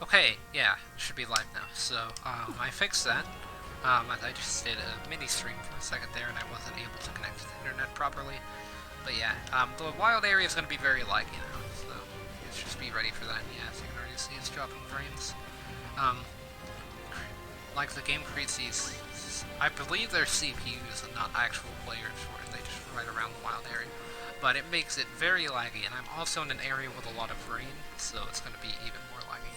Okay, yeah, it should be live now. So, I fixed that. I just did a mini stream for a second there, and I wasn't able to connect to the internet properly. But yeah, the wild area is going to be very laggy now, so let's just be ready for that. Yeah, as you can already see, it's dropping frames. Um, like the game creates these, I believe they're CPUs and not actual players, where they just ride around the wild area. But it makes it very laggy, and I'm also in an area with a lot of rain, so it's going to be even more laggy.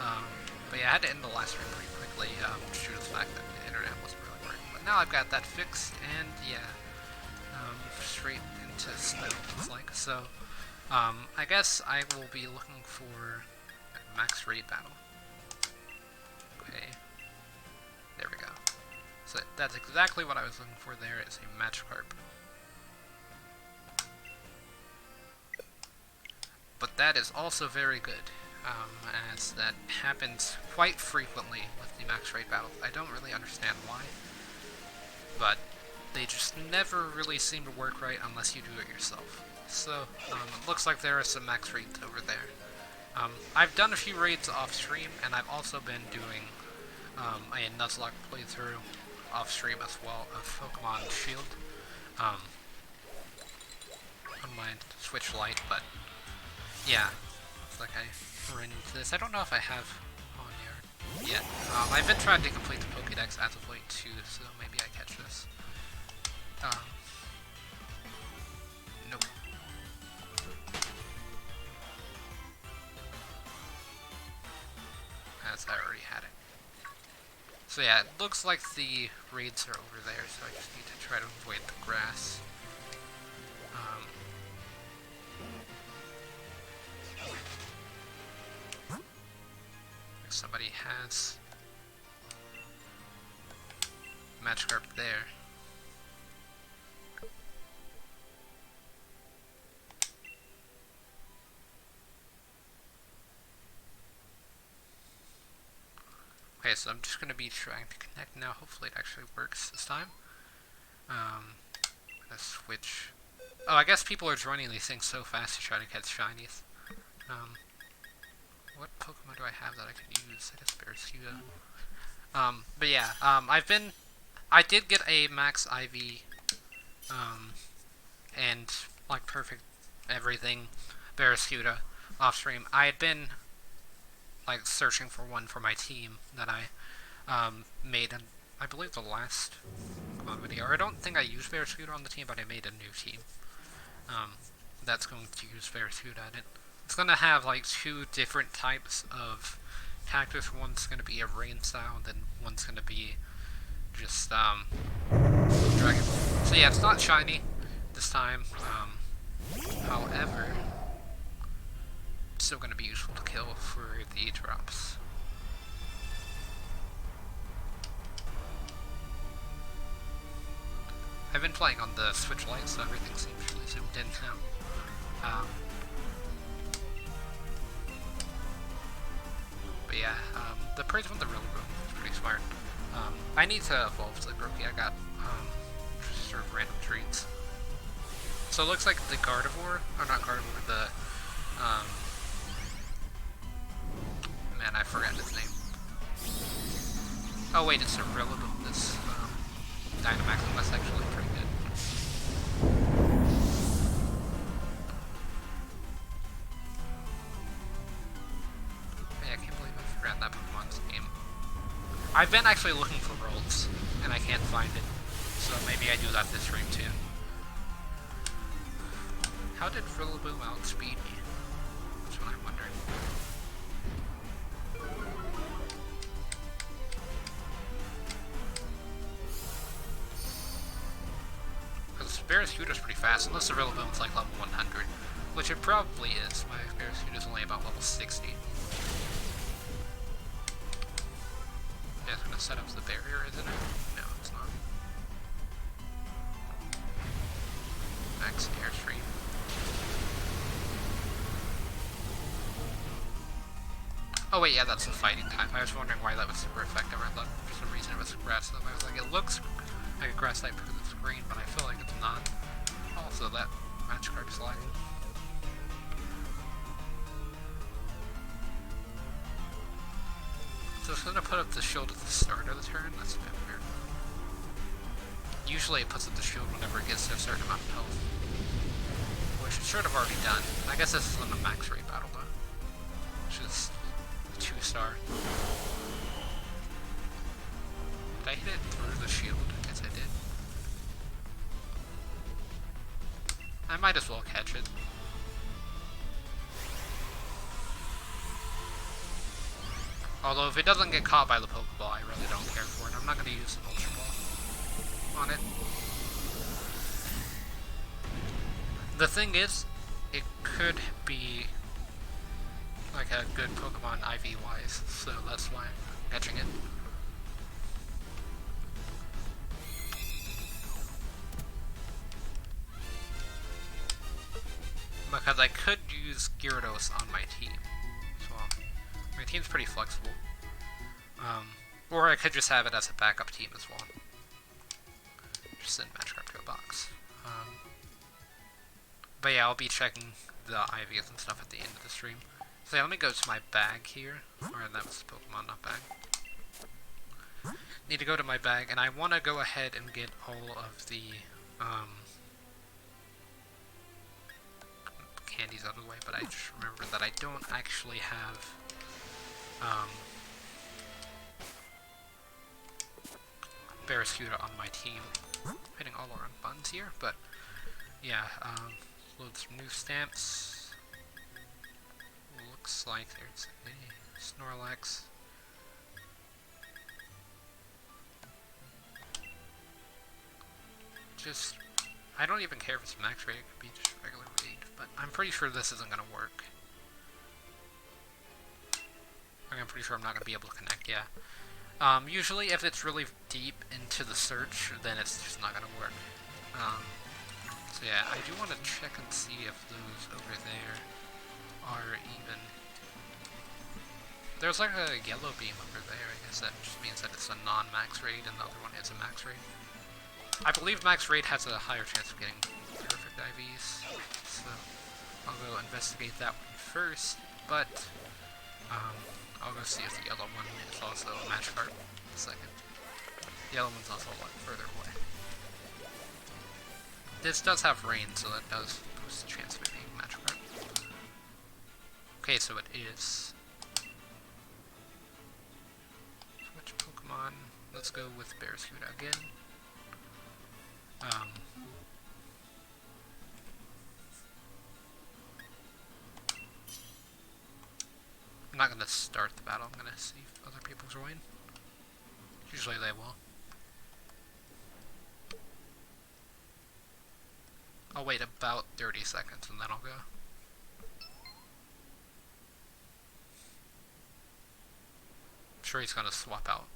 Um, but yeah, I had to end the last stream pretty quickly due to the fact that the internet wasn't really working. But now I've got that fixed, and yeah, straight into snow, looks like. So, I guess I will be looking for a max raid battle. Okay, there we go. So that's exactly what I was looking for there, is a Magikarp. But that is also very good, as that happens quite frequently with the max raid battles. I don't really understand why, but they just never really seem to work right unless you do it yourself. So, it looks like there are some max raids over there. I've done a few raids off stream, and I've also been doing a Nuzlocke playthrough off stream as well of Pokémon Shield on my Switch Lite, but yeah, it's like I ran into this. I don't know if I have on here yet. I've been trying to complete the Pokédex as of late too, so maybe I catch this. Nope. As I already had it. So yeah, it looks like the raids are over there, so I just need to try to avoid the grass. If somebody has Magikarp there. Okay, so I'm just going to be trying to connect now. Hopefully it actually works this time. I'm going to switch. Oh, I guess people are joining these things so fast to try to catch shinies. What Pokemon do I have that I can use? I guess Barracuda. But yeah, I did get a max IV, and like perfect everything Barracuda off stream. I had been like searching for one for my team that I made in, I believe, the last Pokemon video. Or I don't think I used Barracuda on the team, but I made a new team that's going to use Barracuda in it. It's going to have like two different types of cactus. One's going to be a rain style, and then one's going to be just dragon. So yeah, it's not shiny this time. However, it's still going to be useful to kill for the drops. I've been playing on the Switch Lite, so everything seems really zoomed in now. But yeah, the praise from the real room is pretty smart. I need to evolve the Grookey. I got just sort of random treats. So it looks like the Gardevoir, or not Gardevoir, the man, I forgot his name. Oh wait, it's a Rillaboom. This Dynamax was actually pretty good. Yeah, I can't believe I forgot that Pokemon's name. I've been actually looking for rolls, and I can't find it. So maybe I do that this stream too. How did Rillaboom outspeed me? That's what I'm wondering. Because Barracuda's pretty fast, unless the Rillaboom's like level 100, which it probably is. My Barracuda's only about level 60. Yeah, it's gonna set up the barrier, isn't it? No, it's not. Max Airstream. Oh wait, yeah, that's the fighting type. I was wondering why that was super effective. I thought for some reason it was grass type. I was like, it looks like a grass type because it's green, but I feel like it's not. Also, that Magikarp is lagging. So it's gonna put up the shield at the start of the turn. That's a bit weird. Usually it puts up the shield whenever it gets to a certain amount of health, which it should have already done. I guess this isn't a max rate battle though, which is 2-star. Did I hit it through the shield? I guess I did. I might as well catch it. Although if it doesn't get caught by the Pokeball, I really don't care for it. I'm not going to use an Ultra Ball on it. The thing is, it could be like a good Pokemon IV-wise, so that's why I'm catching it. Because I could use Gyarados on my team as well. My team's pretty flexible. Or I could just have it as a backup team as well. Just send Magikarp to a box. But yeah, I'll be checking the IVs and stuff at the end of the stream. So yeah, let me go to my bag here. Or that was Pokemon, not bag. Need to go to my bag, and I want to go ahead and get all of the candies out of the way, but I just remember that I don't actually have Barraskewda on my team. Hitting all around buttons here, but yeah, load some new stamps. Looks like there's a Snorlax. Just, I don't even care if it's max rate, it could be just regular raid, but I'm pretty sure this isn't gonna work. I'm pretty sure I'm not gonna be able to connect, yeah. Usually if it's really deep into the search, then it's just not gonna work. So yeah, I do want to check and see if those over there are even... There's like a yellow beam over there, I guess that just means that it's a non-max raid and the other one is a max raid. I believe max raid has a higher chance of getting perfect IVs, so I'll go investigate that one first, but I'll go see if the yellow one is also a Magikarp in a second. The yellow one's also a lot further away. This does have rain, so that does boost the chance of it being Magikarp. Okay, so it is. Switch Pokemon. Let's go with Barraskewda again. I'm not going to start the battle, I'm going to see if other people join. Usually they will. I'll wait about 30 seconds and then I'll go. I'm sure he's going to swap out.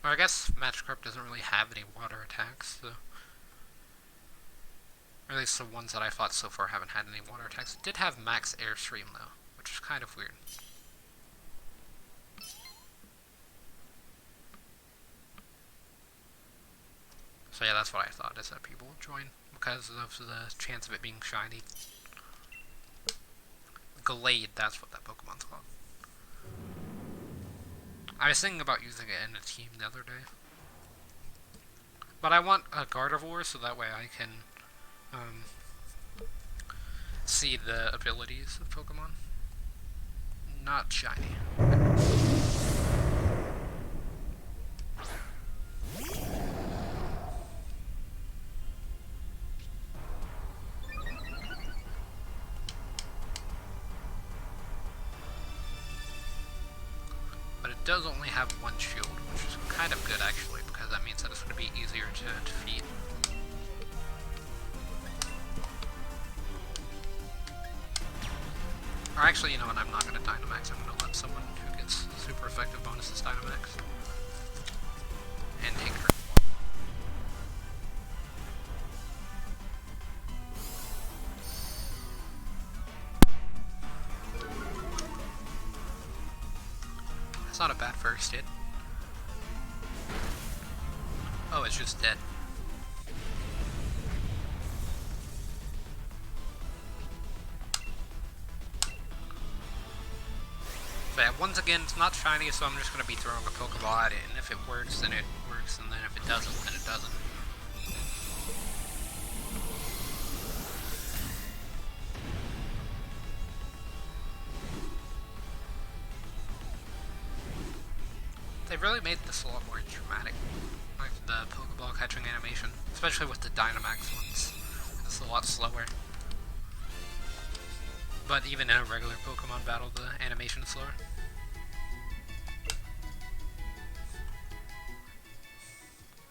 Or I guess Magikarp doesn't really have any water attacks, so... Or at least the ones that I fought so far haven't had any water attacks. It did have max airstream though, which is kind of weird. So yeah, that's what I thought, is that people would join because of the chance of it being shiny. Glade, that's what that Pokemon's called. I was thinking about using it in a team the other day. But I want a Gardevoir so that way I can see the abilities of Pokemon. Not shiny. But it does only have one shield, which is kind of good actually, because that means that it's going to be easier to defeat. Or actually, you know what, I'm not going to Dynamax, I'm going to let someone who gets super effective bonuses Dynamax. And take her. That's not a bad first hit. Oh, it's just dead. So yeah, once again, it's not shiny, so I'm just going to be throwing a Pokeball at it, and if it works, then it works, and then if it doesn't, then it doesn't. They really made this a lot more dramatic, like the Pokeball catching animation, especially with the Dynamax ones. It's a lot slower. But even in a regular Pokemon battle, the animation is slower.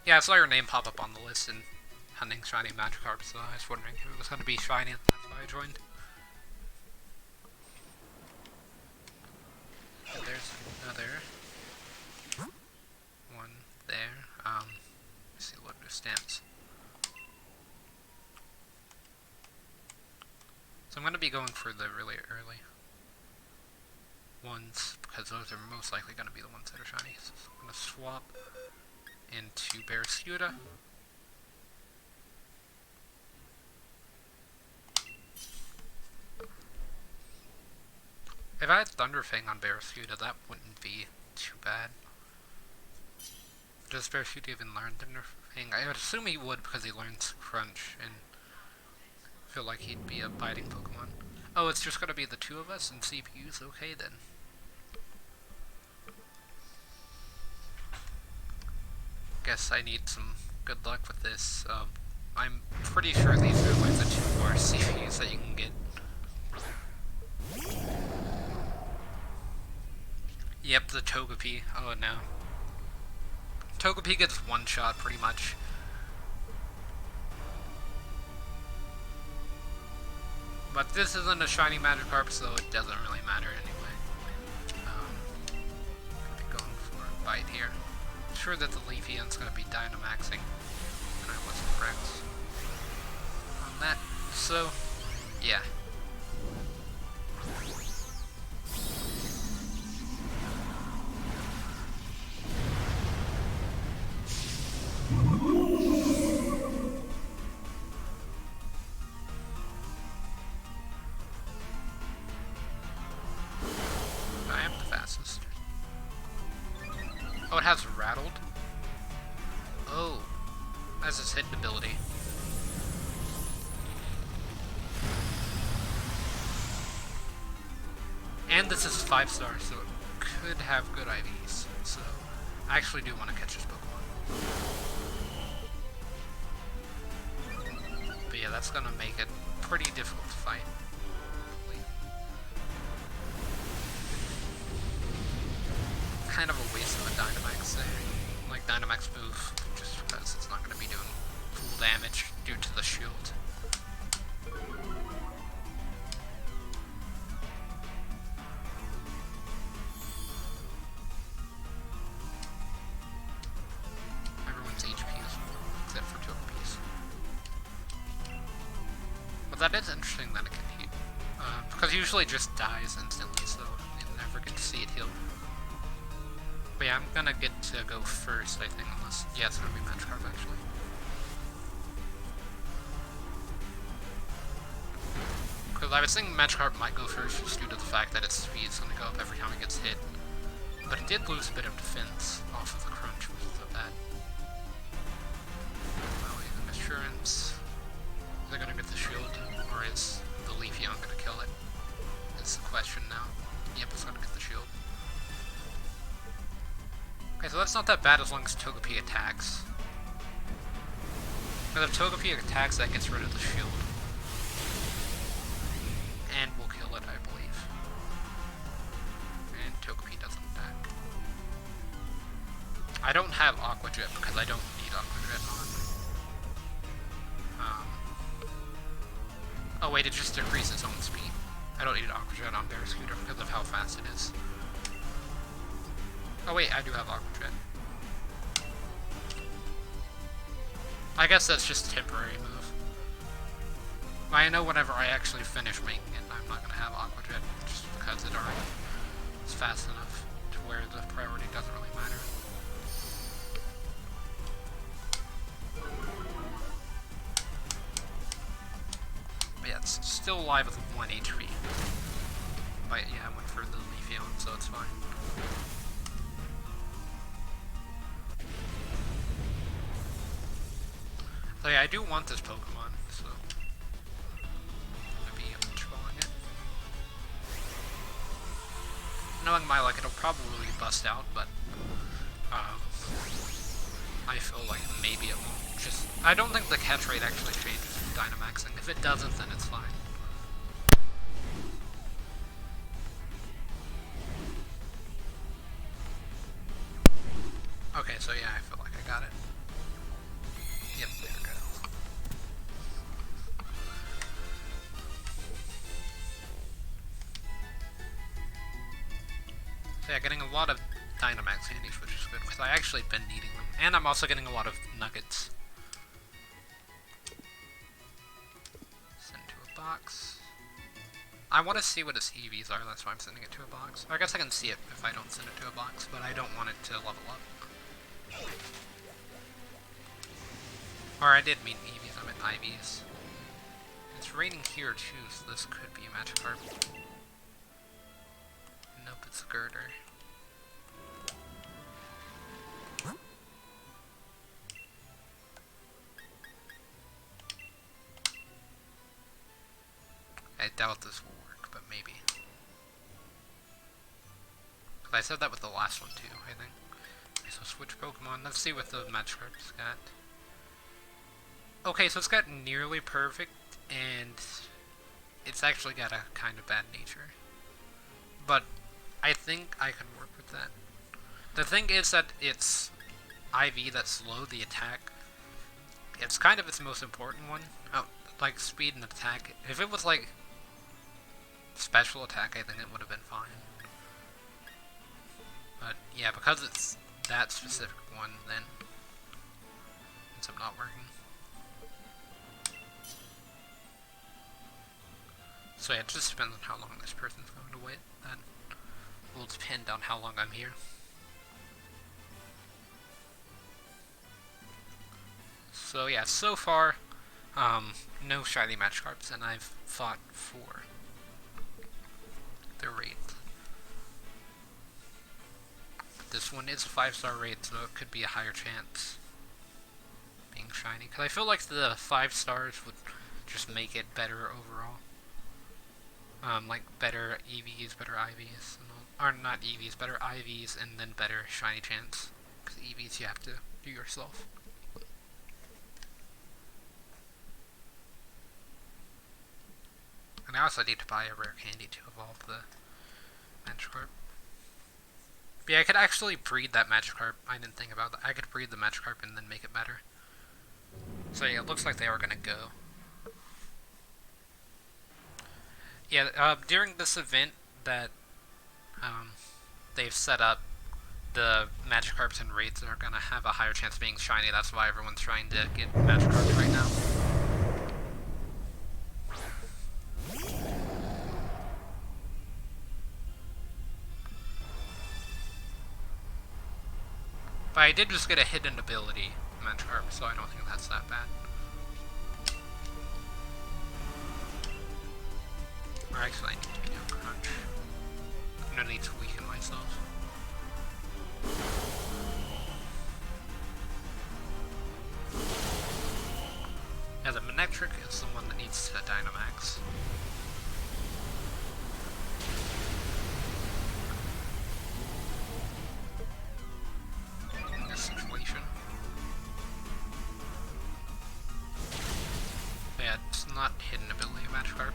Yeah, I saw your name pop up on the list in hunting shiny Magikarp, so I was wondering if it was going to be shiny, and that's why I joined. And there's another one there. Let's see what it stands. So I'm going to be going for the really early ones, because those are most likely going to be the ones that are shiny. So I'm going to swap into Barraskewda. If I had Thunderfang on Barraskewda, that wouldn't be too bad. Does Barraskewda even learn Thunderfang? I would assume he would, because he learns Crunch, and I feel like he'd be a biting Pokemon. Oh, it's just gonna be the two of us and CPUs? Okay then. Guess I need some good luck with this. I'm pretty sure these are like the 2 more CPUs that you can get. Yep, the Togepi. Oh no. Togepi gets one shot pretty much. But this isn't a shiny Magikarp, so it doesn't really matter anyway. I'll be going for a bite here. I'm sure that the Leafeon's going to be Dynamaxing, and I wasn't correct on that. So, yeah. Oh, it has Rattled? Oh, that's its hidden ability. And this is 5 stars, so it could have good IVs. So, I actually do want to catch this Pokemon. But yeah, that's gonna make it pretty difficult to fight. Kind of a waste of a Dynamax there. Like Dynamax move, just because it's not going to be doing full damage due to the shield. Everyone's HP is full, except for Togepi's. But that is interesting that it can heal. Because it usually just dies instantly, so you never get to see it heal. But yeah, I'm gonna get to go first, I think, unless... Yeah, it's gonna be Magikarp, actually. Because I was thinking Magikarp might go first just due to the fact that its speed is gonna go up every time it gets hit. But it did lose a bit of defense off of the Crunch, which is so bad. Well, even Assurance. Is it gonna get the shield, or is the Leafeon gonna kill it? Is the question now. Yep, it's gonna get the shield. Okay, so that's not that bad as long as Togepi attacks. Because if Togepi attacks, that gets rid of the shield. And will kill it, I believe. And Togepi doesn't attack. I don't have Aqua Jet because I don't need Aqua Jet on. Oh wait, it just decreases its own speed. I don't need Aqua Jet on Barraskewda because of how fast it is. Oh wait, I do have Aqua Jet. I guess that's just a temporary move. I know whenever I actually finish making it, I'm not going to have Aqua Jet, just because it already is fast enough to where the priority doesn't really matter. But yeah, it's still alive with 1 HP. But yeah, I went for the Leafeon, so it's fine. So yeah, I do want this Pokemon, so I'm gonna be controlling it. Knowing my luck, it'll probably bust out, but I feel like maybe it won't. Just, I don't think the catch rate actually changes with Dynamaxing. If it doesn't, then it's fine. Okay, so yeah, I feel like I got it. Yep, there we go. So yeah, getting a lot of Dynamax candies, which is good, because I actually been needing them. And I'm also getting a lot of nuggets. Send to a box. I want to see what its EVs are, that's why I'm sending it to a box. Or I guess I can see it if I don't send it to a box, but I don't want it to level up. Or I did mean EVs, I meant IVs. It's raining here too, so this could be a Magikarp. Nope, it's a Girder. I doubt this will work, but maybe. I said that with the last one too, I think. Okay, so switch Pokemon. Let's see what the Magikarp's got. Okay, so it's got nearly perfect, and it's actually got a kind of bad nature. But I think I can work with that. The thing is that it's IV that's slow, the attack. It's kind of its most important one. Oh, like speed and attack. If it was like special attack, I think it would have been fine. But yeah, because it's that specific one, then ends up not working. So yeah, it just depends on how long this person's going to wait. That will depend on how long I'm here. So yeah, so far, no shiny Magikarps, and I've fought for the raid. This one is a 5-star raid, so it could be a higher chance being shiny. Because I feel like the 5 stars would just make it better overall. Like better EVs, better IVs, and all, or not EVs, better IVs, and then better shiny chance. Because EVs you have to do yourself. And I also need to buy a rare candy to evolve the Magikarp. But yeah, I could actually breed that Magikarp. I didn't think about that. I could breed the Magikarp and then make it better. So yeah, it looks like they are gonna go. Yeah, during this event that they've set up, the Magikarps and raids are gonna have a higher chance of being shiny. That's why everyone's trying to get Magikarps right now. But I did just get a hidden ability Magikarp, so I don't think that's that bad. Or actually, I need to do a crunch. No need to weaken myself. Yeah, the Manectric is the one that needs to Dynamax. In this situation. But yeah, it's not hidden ability Magikarp.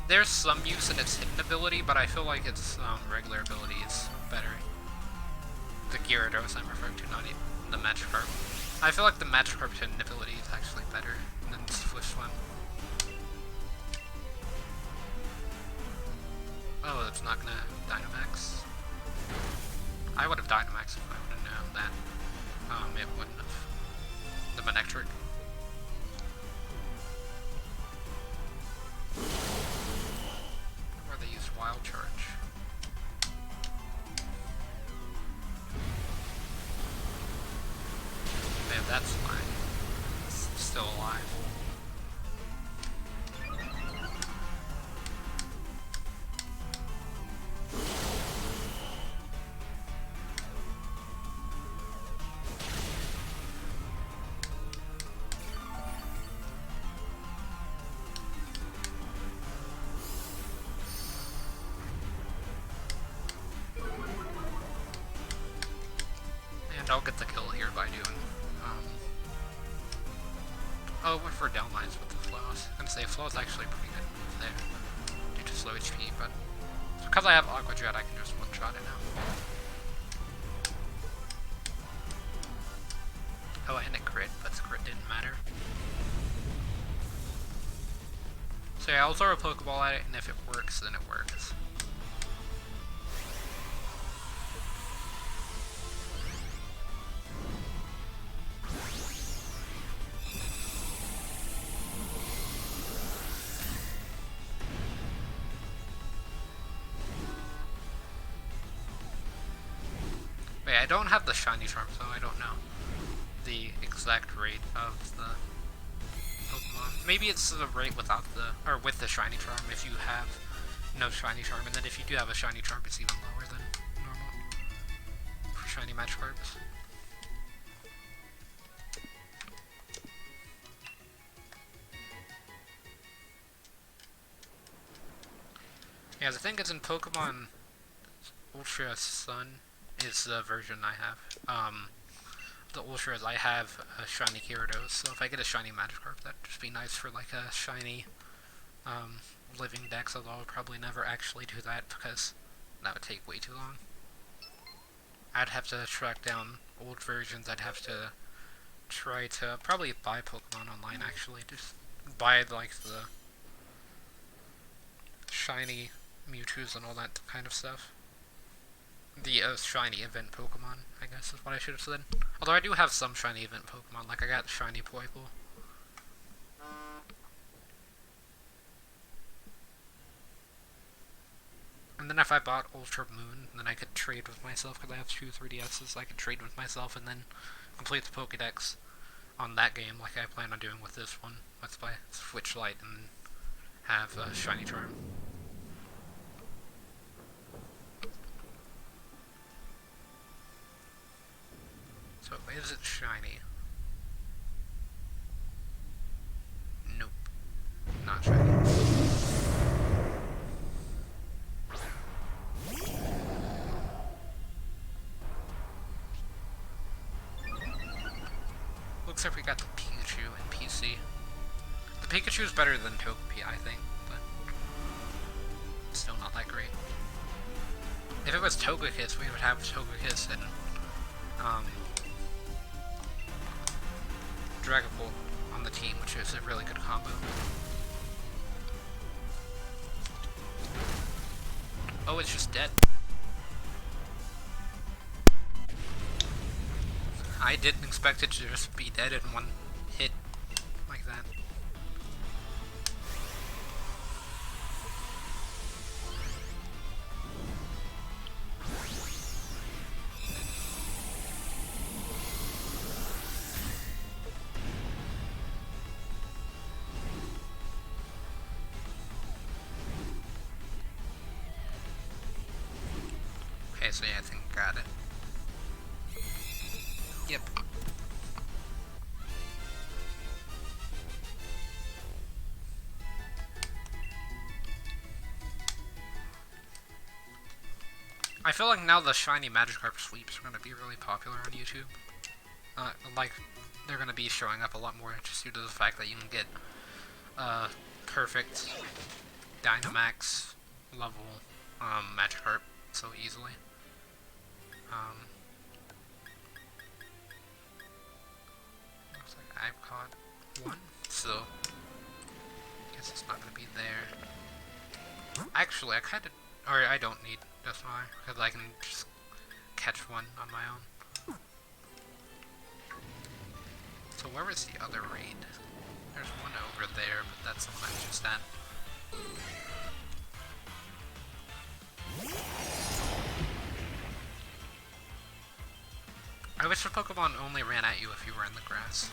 There's some use in its hidden ability, but I feel like its regular ability is better. The Gyarados I'm referring to, not even the Magikarp. I feel like the Magikarp's hidden ability is actually better than Swift Swim. Oh, it's not gonna Dynamax. I would have Dynamaxed if I would have known that. It wouldn't have. The Manectric. Or they use Wild Charge. They have that's fine. It's still alive. And I'll get the kill here by doing, oh, went for down lines with the flows. I'm gonna say flow's actually pretty good there, due to slow HP, but because I have Aqua Jet, I can just one-shot it now. Oh, and it crit, but the crit didn't matter. So yeah, I'll throw a Pokeball at it, and if it works, then it works. Wait, I don't have the Shiny Charm, so I don't know the exact rate of the Pokemon. Maybe it's the rate without the, or with the Shiny Charm if you have no Shiny Charm, and then if you do have a Shiny Charm, it's even lower than normal for Shiny Magikarps. Yeah, the thing is in Pokemon Ultra Sun is the version I have. The Ultras, I have a shiny Gyarados, so if I get a shiny Magikarp, that'd just be nice for like a shiny living dex, although I would probably never actually do that because that would take way too long. I'd have to track down old versions, I'd have to try to probably buy Pokemon online actually, just buy like the shiny Mewtwo's and all that kind of stuff. The shiny event Pokemon, I guess is what I should have said. Although I do have some shiny event Pokemon, like I got shiny Poiple. And then if I bought Ultra Moon, then I could trade with myself, because I have two 3DSs, I could trade with myself and then complete the Pokédex on that game, like I plan on doing with this one. Let's buy Switch Lite and have a shiny Charm. So, is it shiny? Nope. Not shiny. Looks like we got the Pikachu and PC. The Pikachu's better than Togepi, I think, but still not that great. If it was Togekiss, we would have Togekiss and Dragapult on the team, which is a really good combo. Oh, it's just dead. I didn't expect it to just be dead in one hit like that. Okay, so yeah, I think I got it. Yep. I feel like now the shiny Magikarp sweeps are going to be really popular on YouTube. Like, they're going to be showing up a lot more just due to the fact that you can get perfect Dynamax level Magikarp so easily. Looks like I've caught one, so I guess it's not going to be there. Actually, I kind of, or I don't need this one, because I can just catch one on my own. So where was the other raid? There's one over there, but that's the one I was just at. I wish the Pokemon only ran at you if you were in the grass.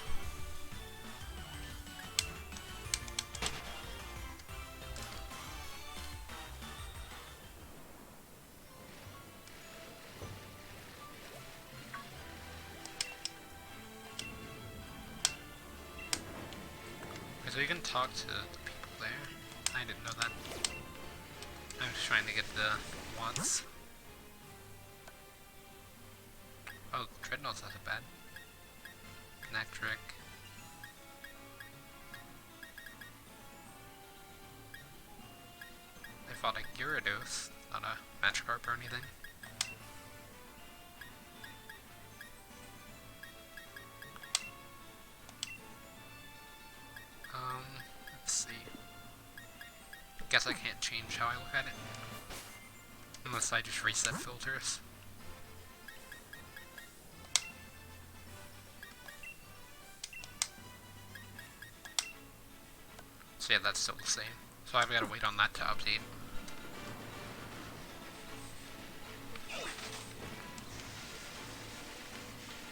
So you can talk to the people there. I didn't know that. I'm just trying to get the wants. Oh, Dreadnought's not so bad. Nectric. I fought a Gyarados, not a Magikarp or anything. Let's see. Guess I can't change how I look at it. Unless I just reset filters. So yeah, that's still the same. So I've got to wait on that to update.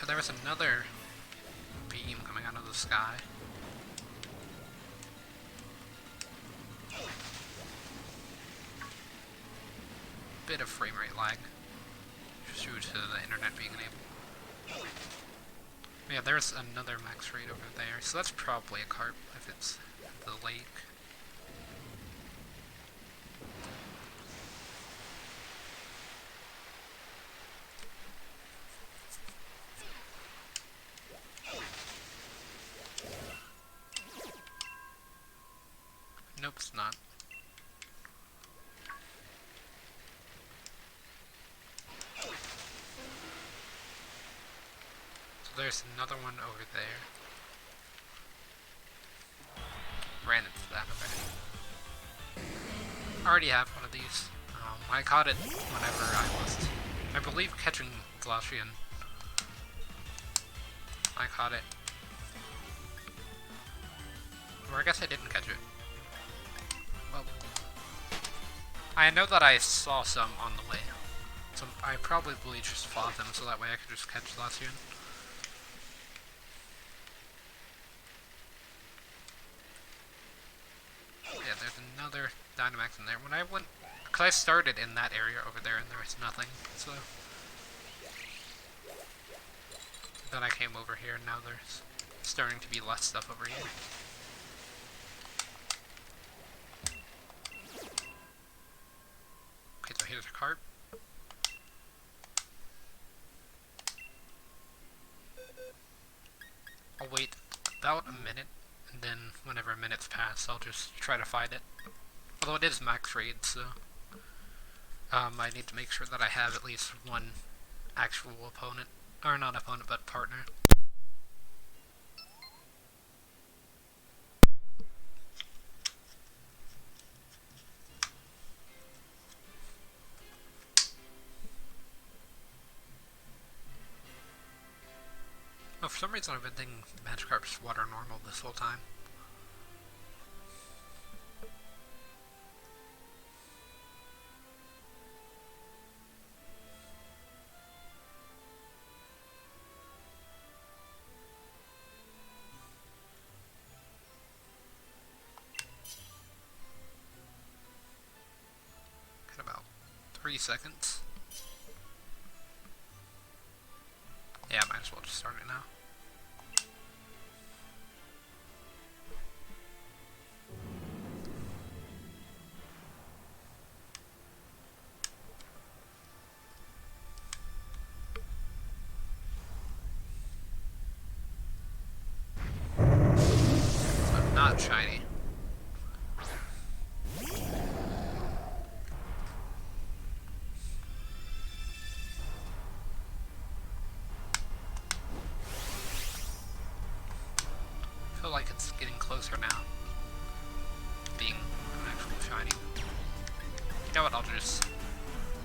And there was another beam coming out of the sky. Bit of frame rate lag, just due to the internet being enabled. Yeah, there's another max rate over there, so that's probably a carp if it's the lake. Nope, it's not. So there's another one over there. Ran into that already. I already have one of these. I caught it whenever I was, I believe, catching Glacian. I caught it. Or I guess I didn't catch it. Well, I know that I saw some on the way. So I probably just fought them so that way I could just catch Glacian. Yeah, there's another Dynamax in there. When I went, because I started in that area over there and there was nothing, so then I came over here and now there's starting to be less stuff over here. Okay, so here's a carp. I'll wait about a minute, and then whenever a minute's passed, I'll just try to fight it. Although it is max raid, so I need to make sure that I have at least one actual opponent, or not opponent, but partner. Oh, for some reason I've been thinking Magikarp's water normal this whole time. Got about 3 seconds. Yeah, might as well just start it now. So not shiny. I feel like it's getting closer now, being an actual shiny. You know what, I'll just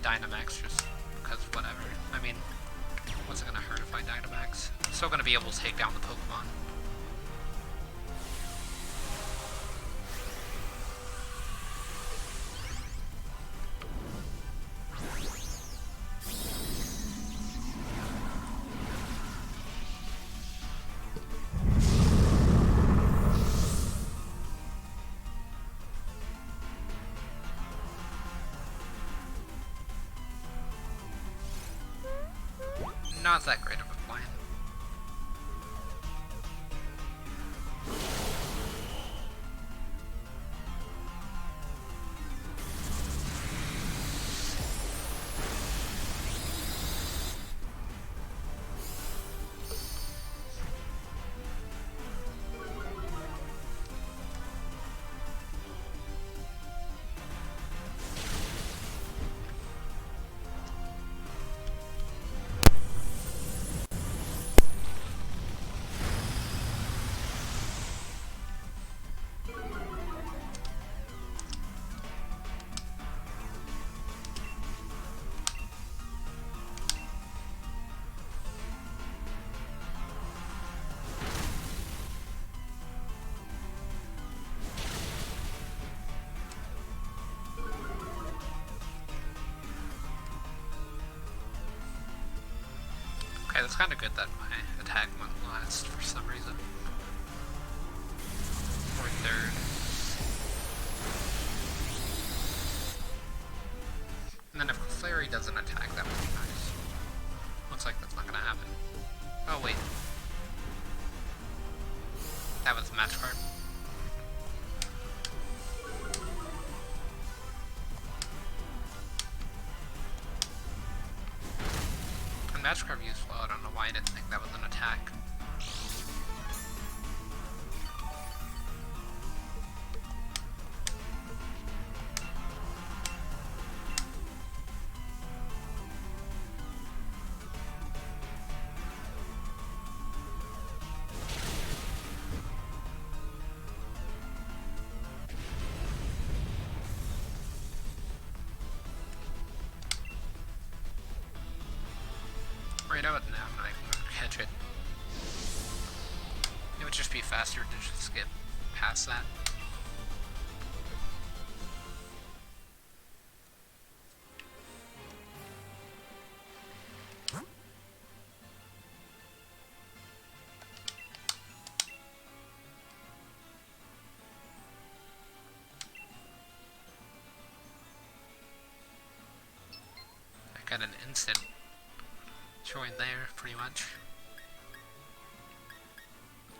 Dynamax just because whatever. I mean, what's it gonna hurt if I Dynamax? I'm still gonna be able to take down the Pokemon. not that great of a plan. Okay, that's kind of good that my attack went last for some reason. Or third. And then if Clary doesn't attack, that would be nice. Looks like that's not gonna happen. Oh wait. That was Magikarp. Magikarp used well, I don't know why I didn't think that was an attack. Right out now, I'm not even gonna catch it. It would just be faster to just skip past that. I got an instant join there, pretty much.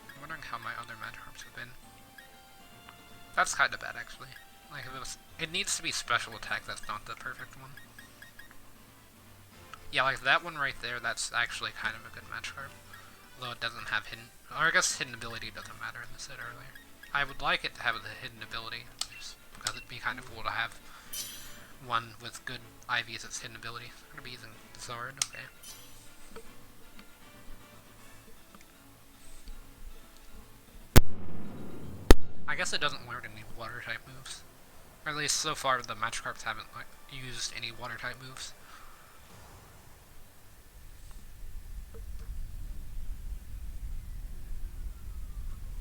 I'm wondering how my other Magikarps have been. That's kind of bad, actually. Like, if it needs to be special attack, that's not the perfect one. Yeah, like that one right there, that's actually kind of a good Magikarp. Although it doesn't have hidden, or I guess hidden ability doesn't matter in the set earlier. I would like it to have the hidden ability, just because it'd be kind of cool to have one with good IV as its hidden ability. I'm gonna be using Zard, okay. I guess it doesn't learn any water type moves. Or at least so far the Magikarps haven't like used any water type moves.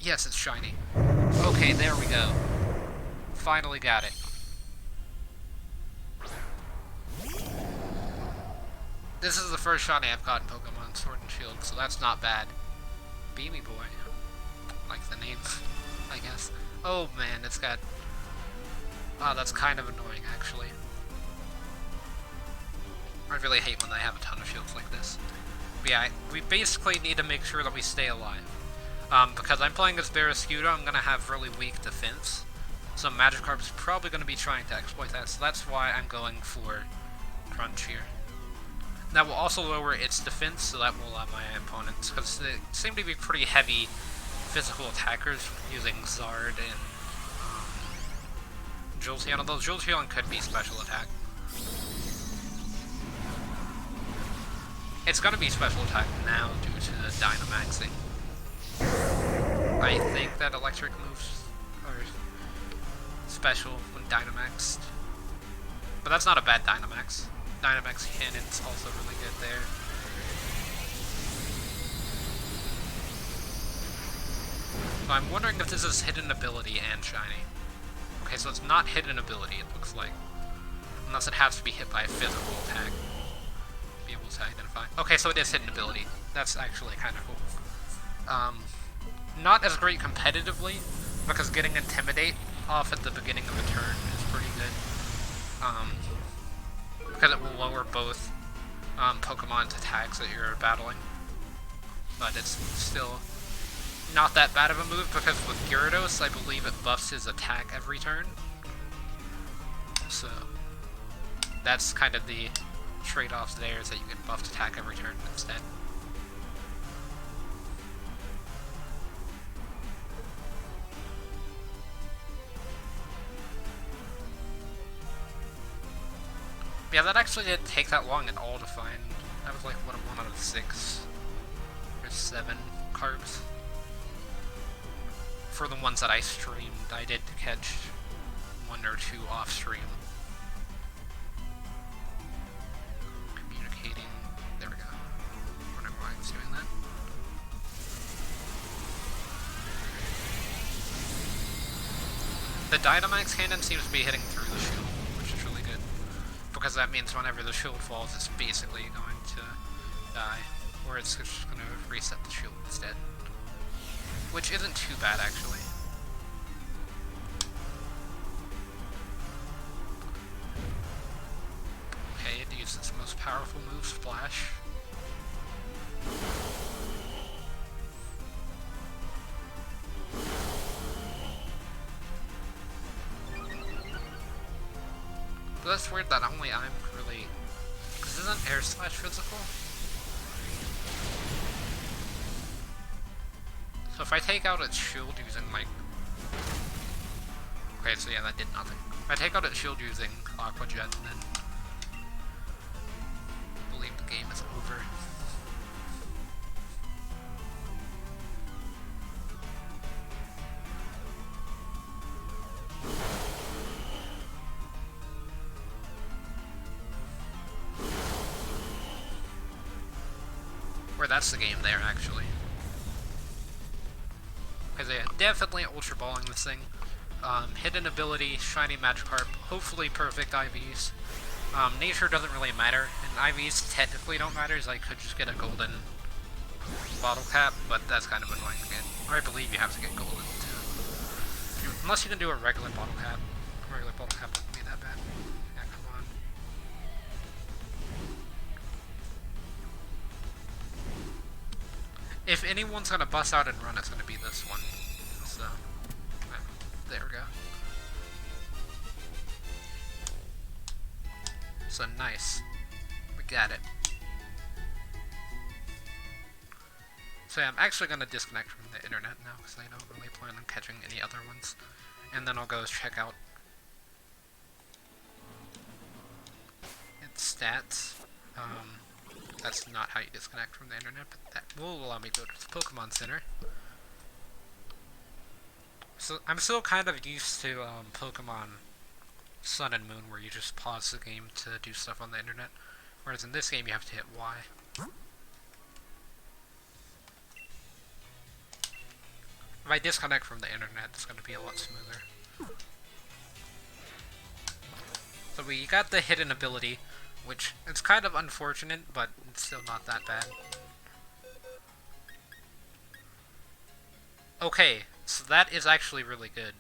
Yes, it's shiny. Okay, there we go. Finally got it. This is the first shiny I've gotten Pokemon Sword and Shield, so that's not bad. Beamy Boy. Like the name, I guess. Oh man, it's got... Oh, that's kind of annoying, actually. I really hate when they have a ton of shields like this. But yeah, we basically need to make sure that we stay alive. Because I'm playing as Barraskewda, I'm gonna have really weak defense. So Magikarp's probably gonna be trying to exploit that, so that's why I'm going for Crunch here. That will also lower its defense, so that will allow my opponents, because they seem to be pretty heavy physical attackers using Zard and Jolteon, although Jolteon could be special attack. It's gonna be special attack now due to the Dynamaxing. I think that electric moves are special when Dynamaxed. But that's not a bad Dynamax. Dynamax Cannon's also really good there. So I'm wondering if this is hidden ability and shiny. Okay, so it's not hidden ability, it looks like. Unless it has to be hit by a physical attack. Be able to identify. Okay, so it is hidden ability. That's actually kind of cool. Not as great competitively, because getting Intimidate off at the beginning of a turn is pretty good. Because it will lower both Pokemon's attacks that you're battling. But it's still not that bad of a move because with Gyarados, I believe it buffs his attack every turn. So that's kind of the trade-offs there, is that you get buffed attack every turn instead. Yeah, that actually didn't take that long at all to find. That was like, what, 1 out of 6 or 7 carbs. For the ones that I streamed, I did catch 1 or 2 off stream. Communicating. There we go. I don't know why I was doing that. The Dynamax cannon seems to be hitting through the shield, which is really good. Because that means whenever the shield falls, it's basically going to die. Or it's just going to reset the shield instead. Which isn't too bad, actually. Okay, it uses its most powerful move, Splash. But that's weird that only I'm really... Because isn't Air Slash physical? So if I take out its shield using, like... Okay, so yeah, that did nothing. If I take out its shield using Aqua Jet, then... I believe the game is over. Or that's the game there, actually. Because yeah, definitely Ultra Balling this thing. Hidden ability, Shiny Magikarp, hopefully perfect IVs. Nature doesn't really matter, and IVs technically don't matter, as I could just get a golden bottle cap, but that's kind of annoying to get. Or I believe you have to get golden, too. Unless you can do a regular bottle cap. A regular bottle cap wouldn't be that bad. Yeah, come on. If anyone's gonna bust out and run, it's gonna be this one. So, there we go. So nice. We got it. So yeah, I'm actually gonna disconnect from the internet now because I don't really plan on catching any other ones. And then I'll go check out its stats. That's not how you disconnect from the internet, but that will allow me to go to the Pokemon Center. So I'm still kind of used to Pokemon Sun and Moon, where you just pause the game to do stuff on the internet, whereas in this game you have to hit Y. If I disconnect from the internet, it's going to be a lot smoother. So we got the hidden ability, which is kind of unfortunate, but it's still not that bad. Okay, so that is actually really good.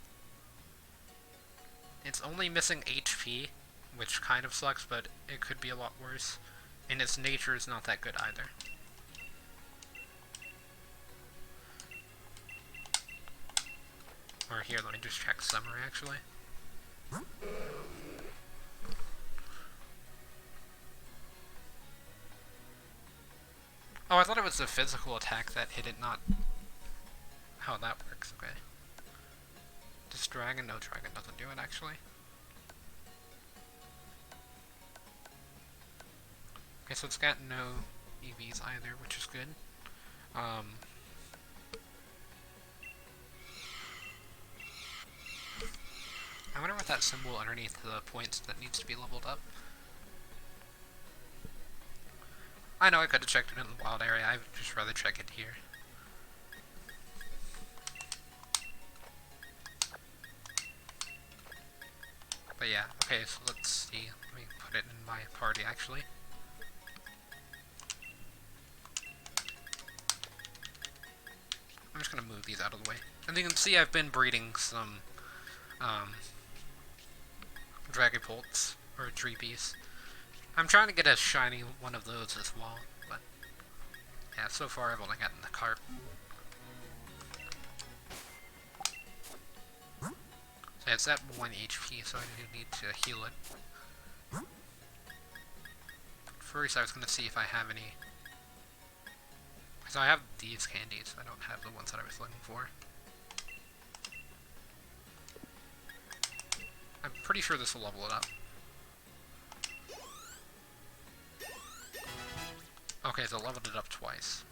It's only missing HP, which kind of sucks, but it could be a lot worse. And its nature is not that good either. Or here, let me just check summary, actually. Oh, I thought it was the physical attack that hit it, not how that works. Okay. This dragon? No, dragon doesn't do it, actually. Okay, so it's got no EVs either, which is good. I wonder what that symbol underneath the points that needs to be leveled up. I know I could have checked it in the wild area, I'd just rather check it here. But yeah, okay, so let's see. Let me put it in my party, actually. I'm just gonna move these out of the way. And you can see I've been breeding some, Dragapults, or Dreepies. I'm trying to get a shiny one of those as well, but yeah, so far I've only gotten the carp. So it's at 1 HP, so I do need to heal it. First I was going to see if I have any. So I have these candies, I don't have the ones that I was looking for. I'm pretty sure this will level it up. Okay, so leveled it up twice.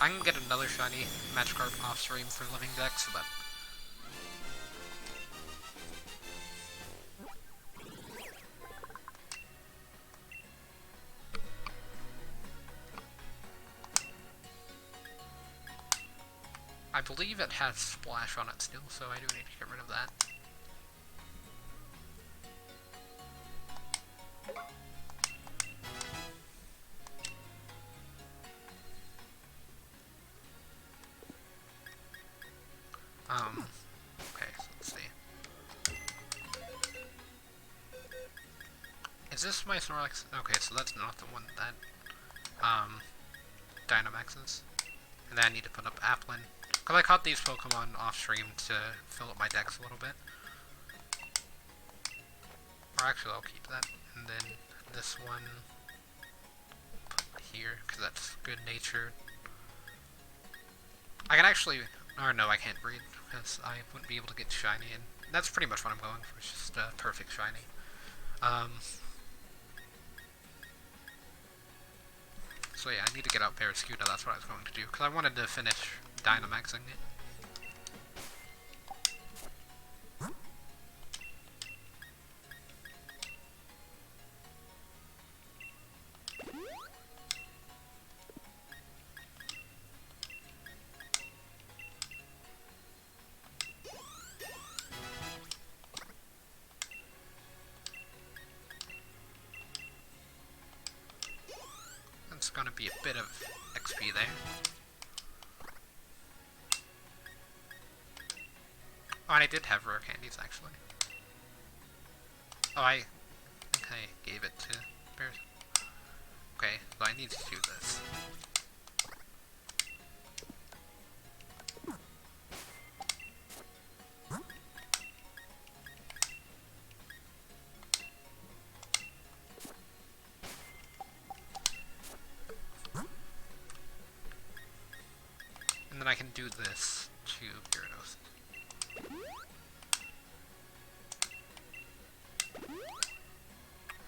I can get another shiny Magikarp off stream for Living Dex, but I believe it has Splash on it still, so I do need to get rid of that. Okay, so let's see. Is this my Snorlax? Okay, so that's not the one that, Dynamaxes. And then I need to put up Applin. Because I caught these Pokemon off stream to fill up my decks a little bit. Or actually, I'll keep that. And then this one, put here, because that's good natured. I can actually, or no, I can't breed, because I wouldn't be able to get shiny, and that's pretty much what I'm going for, it's just a perfect shiny. So yeah, I need to get out Barraskewda, that's what I was going to do, because I wanted to finish Dynamaxing it. It's gonna be a bit of XP there. Oh, and I did have rare candies, actually. Oh, I think I gave it to Bears. Okay, so I need to do this. And then I can do this to Gyarados.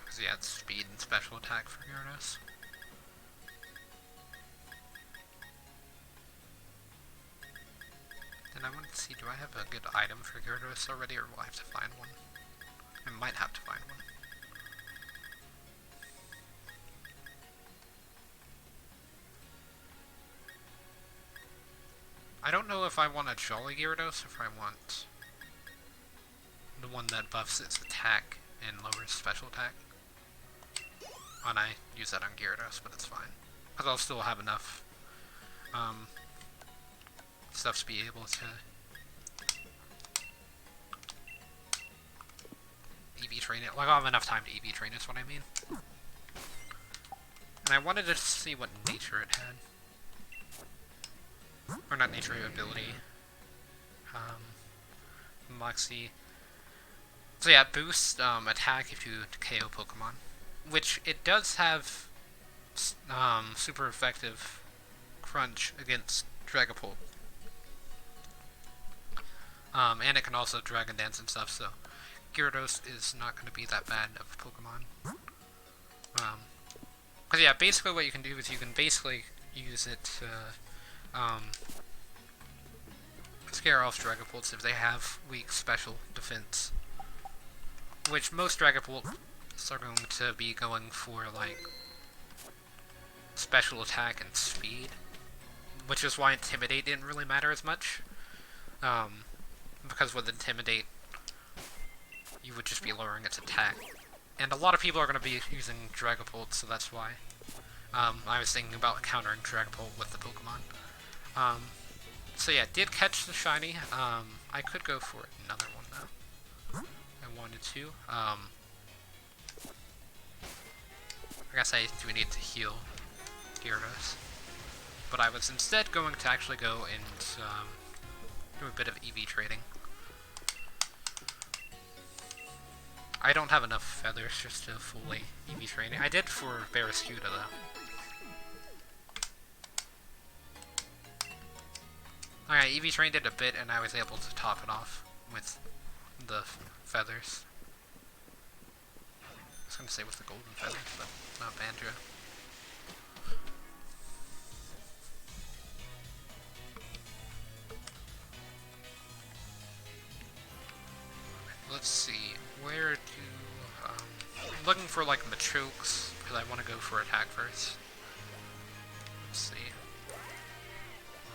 Because yeah, it's speed and special attack for Gyarados. And I want to see, do I have a good item for Gyarados already, or will I have to find one? I might have to find one. I don't know if I want a Jolly Gyarados, or if I want the one that buffs its attack and lowers special attack. And I use that on Gyarados, but it's fine. Because I'll still have enough stuff to be able to EV train it. Like, I'll have enough time to EV train is what I mean. And I wanted to see what nature it had. Or not nature, ability. Moxie. So yeah, boost attack if you KO Pokemon. Which it does have super effective crunch against Dragapult. And it can also Dragon Dance and stuff, so Gyarados is not going to be that bad of a Pokemon. Because yeah, basically what you can do is you can basically use it to scare off Dragapults if they have weak special defense. Which most Dragapults are going to be going for, like, special attack and speed. Which is why Intimidate didn't really matter as much. Because with Intimidate, you would just be lowering its attack. And a lot of people are going to be using Dragapult, so that's why I was thinking about countering Dragapult with the Pokemon. So yeah, did catch the shiny. I could go for another one though. I wanted to. I guess I do need to heal Gyarados. But I was instead going to actually go and do a bit of EV trading. I don't have enough feathers just to fully EV training. I did for Barraskewda though. Alright, EV trained it a bit and I was able to top it off with the feathers. I was gonna say with the golden feathers, but not Banjo. Let's see, where do... I'm looking for like Machoke's, because I want to go for attack first. Let's see.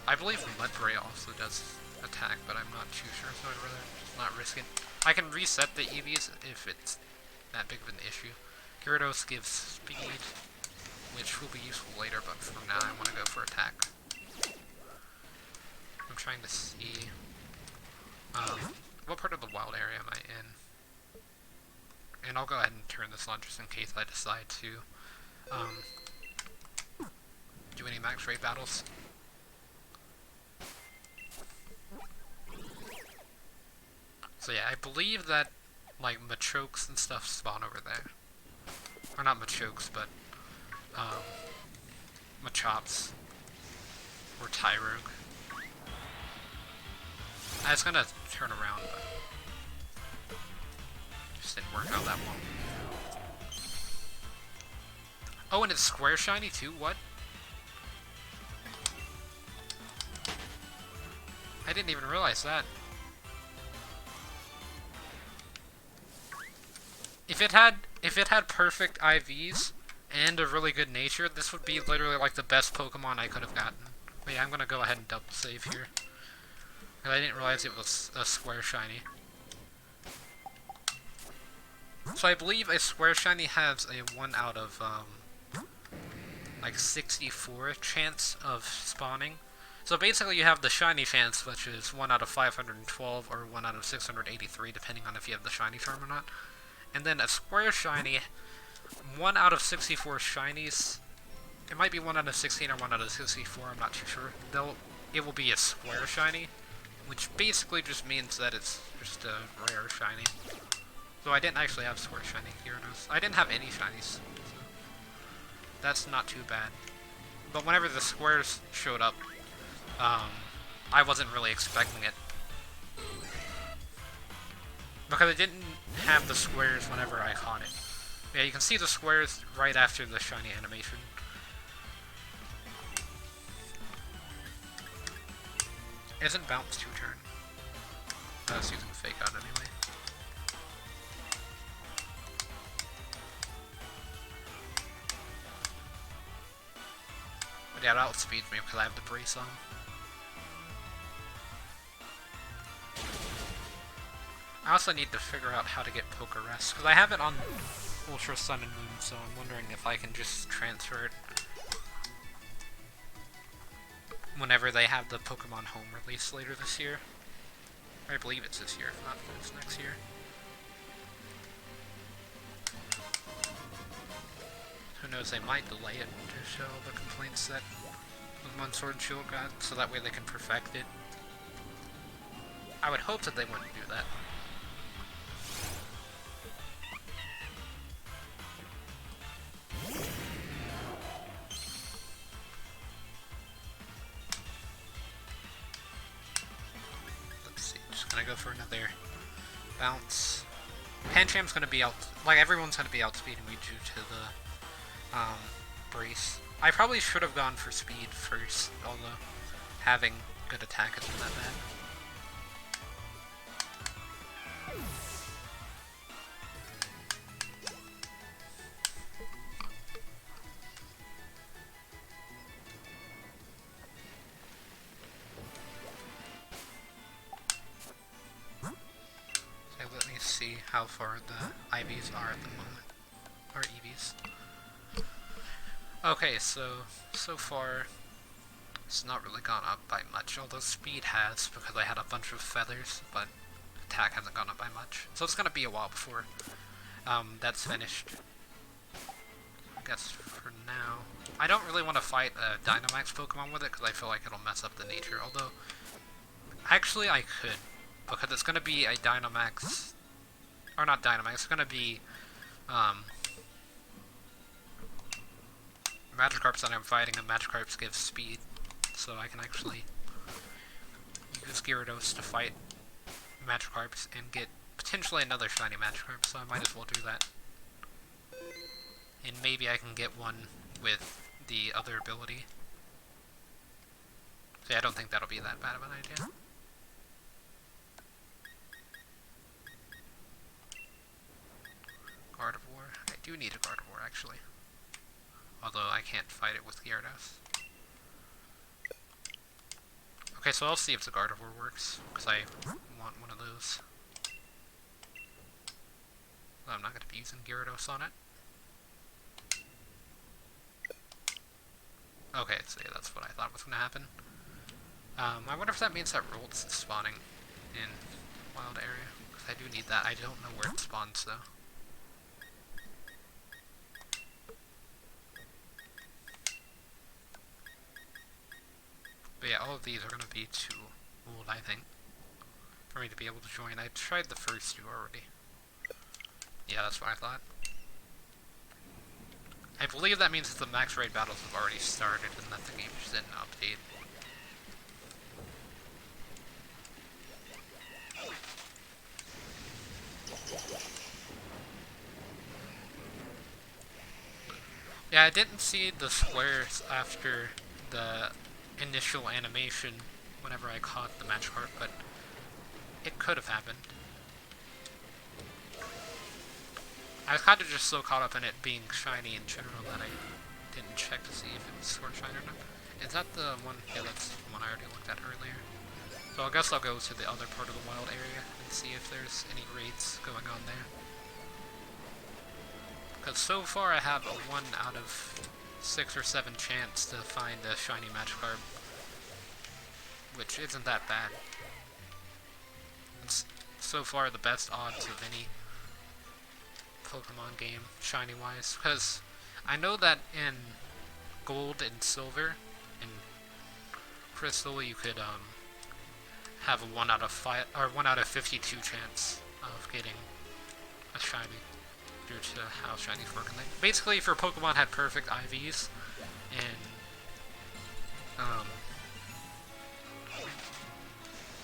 I believe Mudbray also does attack, but I'm not too sure, so I'd rather just not risk it. I can reset the EVs if it's that big of an issue. Gyarados gives speed, which will be useful later, but for now I want to go for attack. I'm trying to see... what part of the wild area am I in? And I'll go ahead and turn this on just in case I decide to do any max raid battles. So yeah, I believe that like Machokes and stuff spawn over there. Or not Machokes, but Machops or Tyrogue. I was gonna turn around, but just didn't work out that well. Oh, and it's square shiny too? What? I didn't even realize that. If it had perfect IVs and a really good nature, this would be literally like the best Pokemon I could have gotten. But yeah, I'm gonna go ahead and double save here. I didn't realize it was a square shiny. So I believe a square shiny has a 1 out of, like 64 chance of spawning. So basically you have the shiny chance, which is 1 out of 512 or 1 out of 683, depending on if you have the shiny charm or not. And then a square shiny, 1 out of 64 shinies, it might be 1 out of 16 or 1 out of 64, I'm not too sure. It will be a square shiny, which basically just means that it's just a rare shiny. So I didn't actually have square shiny Gyarados. I didn't have any shinies, so that's not too bad. But whenever the squares showed up, I wasn't really expecting it. Because I didn't have the squares whenever I caught it. Yeah, you can see the squares right after the shiny animation. Isn't bounce 2-turn? I was using fake out anyway. But yeah, it outspeeds me because I have the brace on. I also need to figure out how to get Pokerest, because I have it on Ultra Sun and Moon, so I'm wondering if I can just transfer it whenever they have the Pokemon Home release later this year. I believe it's this year, if not, it's next year. Who knows, they might delay it to show the complaints that Pokemon Sword and Shield got, so that way they can perfect it. I would hope that they wouldn't do that. Go for another bounce. Pancham's gonna be out, like everyone's gonna be outspeeding me due to the brace. I probably should have gone for speed first, although having good attack isn't that bad. See how far the IVs are at the moment, or EVs. Okay, so far It's not really gone up by much, although speed has, because I had a bunch of feathers, but attack hasn't gone up by much. So it's gonna be a while before that's finished. I guess for now. I don't really want to fight a Dynamax Pokemon with it, because I feel like it'll mess up the nature, although actually I could, because it's gonna be a Dynamax, or not Dynamax, it's gonna be Magikarps that I'm fighting, and Magikarps give speed, so I can actually use Gyarados to fight Magikarps and get potentially another shiny Magikarp, so I might as well do that. And maybe I can get one with the other ability. So yeah, I don't think that'll be that bad of an idea. Gardevoir. I do need a Gardevoir, actually. Although I can't fight it with Gyarados. Okay, so I'll see if the Gardevoir works, because I want one of those. Well, I'm not going to be using Gyarados on it. Okay, so yeah, that's what I thought was going to happen. I wonder if that means that Rolt's is spawning in Wild Area, because I do need that. I don't know where it spawns, though. But yeah, all of these are going to be too old, I think, for me to be able to join. I tried the first two already. Yeah, that's what I thought. I believe that means that the max raid battles have already started and that the game just didn't update. Yeah, I didn't see the squares after the initial animation whenever I caught the Magikarp, but it could have happened. I was kind of just so caught up in it being shiny in general that I didn't check to see if it was sword shiny or not. Is that the one? Yeah, that's the one I already looked at earlier. So I guess I'll go to the other part of the wild area and see if there's any raids going on there. Because so far I have a 1 out of 6 or 7 chance to find a shiny Magikarp, which isn't that bad. It's so far the best odds of any Pokemon game, shiny-wise, because I know that in Gold and Silver and Crystal you could have a 1 out of 5 or 1 out of 52 chance of getting a shiny due to how shinies work. And basically, if your Pokemon had perfect IVs and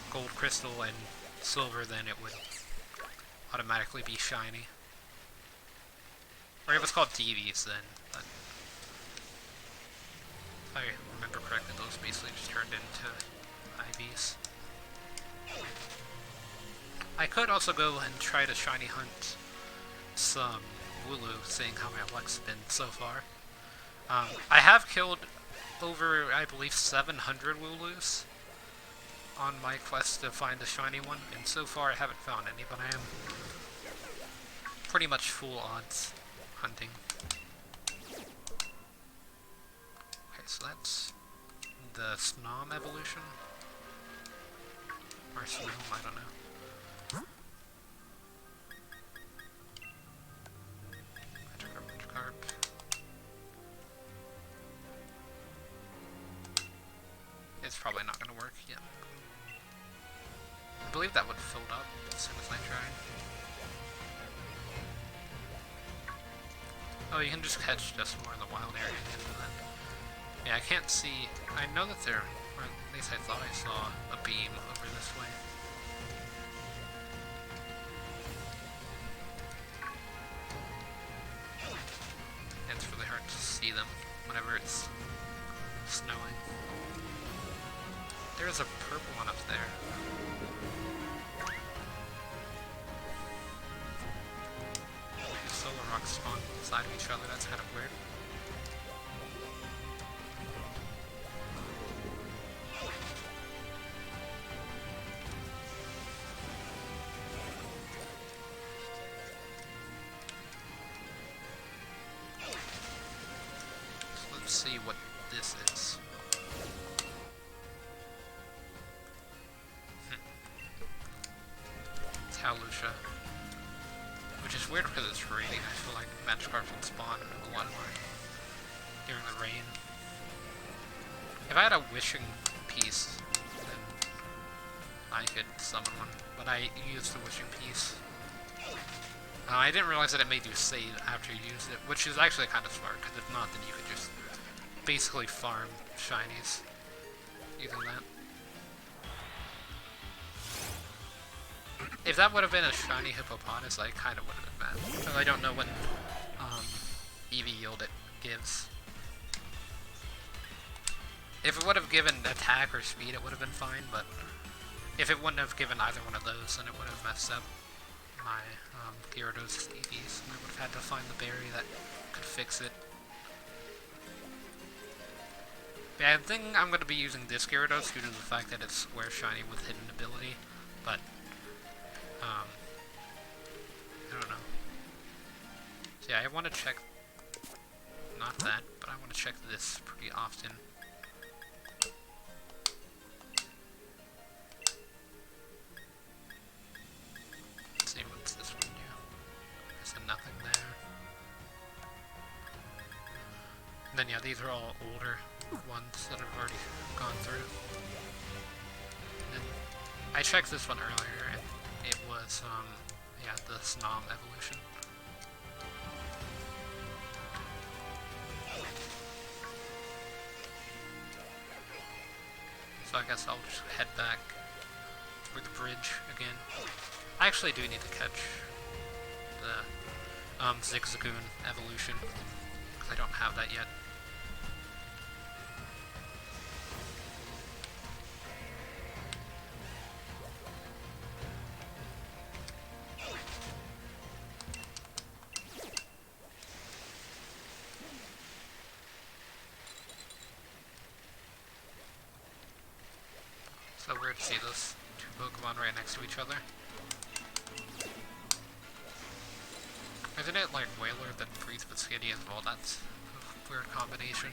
Gold, Crystal, and Silver, then it would automatically be shiny. Or if it's called DVs, then. But if I remember correctly, those basically just turned into IVs. I could also go and try to shiny hunt some Wooloo, seeing how my luck's been so far. I have killed over, I believe, 700 Wooloos on my quest to find a shiny one, and so far I haven't found any, but I am pretty much full odds hunting. Okay, so that's the Snom evolution. Or Snom, I don't know. Magikarp. It's probably not going to work yet. I believe that would filled up as soon as I tried. Oh, you can just catch just more in the wild area at the end of that. Yeah, I can't see. I know that there, or at least I thought I saw a beam over this way. And it's really hard to see them whenever it's snowing. There's a purple one up there. Solar rocks spawn inside of each other, that's kind of weird. So let's see what this is. Kalusha. Which is weird because it's raining. I feel like Magikarp would spawn a lot more during the rain. If I had a wishing piece, then I could summon one. But I used the wishing piece. I didn't realize that it made you save after you used it, which is actually kind of smart, because if not, then you could just basically farm shinies using that. If that would have been a shiny Hippopotamus, I kind of would have been mad. Because I don't know what EV yield it gives. If it would have given attack or speed, it would have been fine, but if it wouldn't have given either one of those, then it would have messed up my Gyarados EVs, and I would have had to find the berry that could fix it. But yeah, I think I'm going to be using this Gyarados due to the fact that it's square shiny with hidden ability, but I don't know. So yeah, I want to check, not that, but I want to check this pretty often. Let's see, what's this one do? There's nothing there. And then yeah, these are all older ones that I've already gone through. And then I checked this one earlier, and it was, yeah, the Snom evolution. So I guess I'll just head back through the bridge again. I actually do need to catch the Zigzagoon evolution, because I don't have that yet. So weird to see those two Pokemon right next to each other. Isn't it like Whaler that breeds with Skitty as well? That's a weird combination.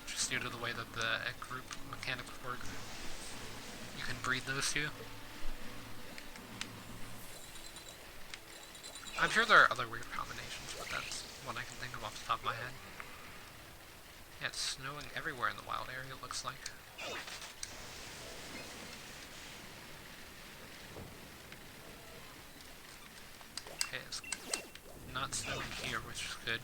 Just due to the way that the egg group mechanics work. You can breed those two. I'm sure there are other weird combinations, but that's one I can think of off the top of my head. Yeah, it's snowing everywhere in the wild area, it looks like. Okay, it's not snowing here, which is good.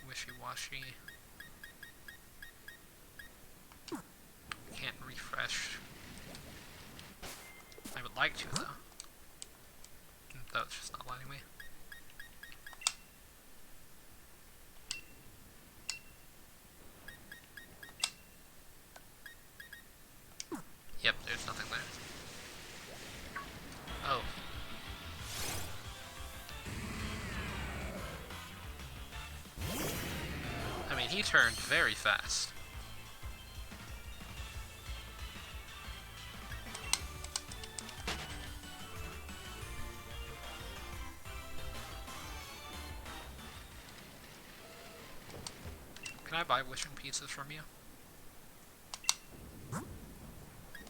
Wishy-washy. Can't refresh. I would like to, though. Though it's just not letting me. Yep, there's nothing there. Oh. I mean, he turned very fast. Can I buy wishing pieces from you?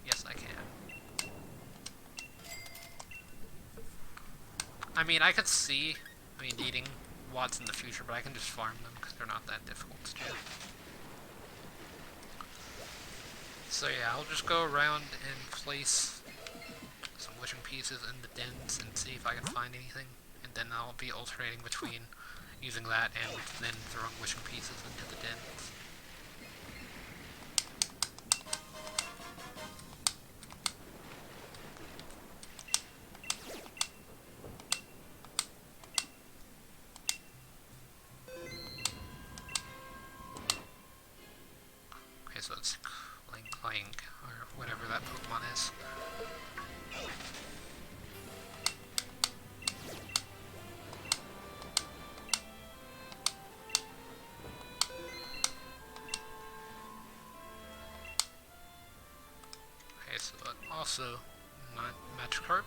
Yes, I can. I mean, I could see needing Watts in the future, but I can just farm them because they're not that difficult to do. So yeah, I'll just go around and place some wishing pieces in the dens and see if I can find anything, and then I'll be alternating between using that and then throwing wishing pieces into the dens. Okay, so it's Clank, or whatever that Pokemon is. Okay, so also not Magikarp.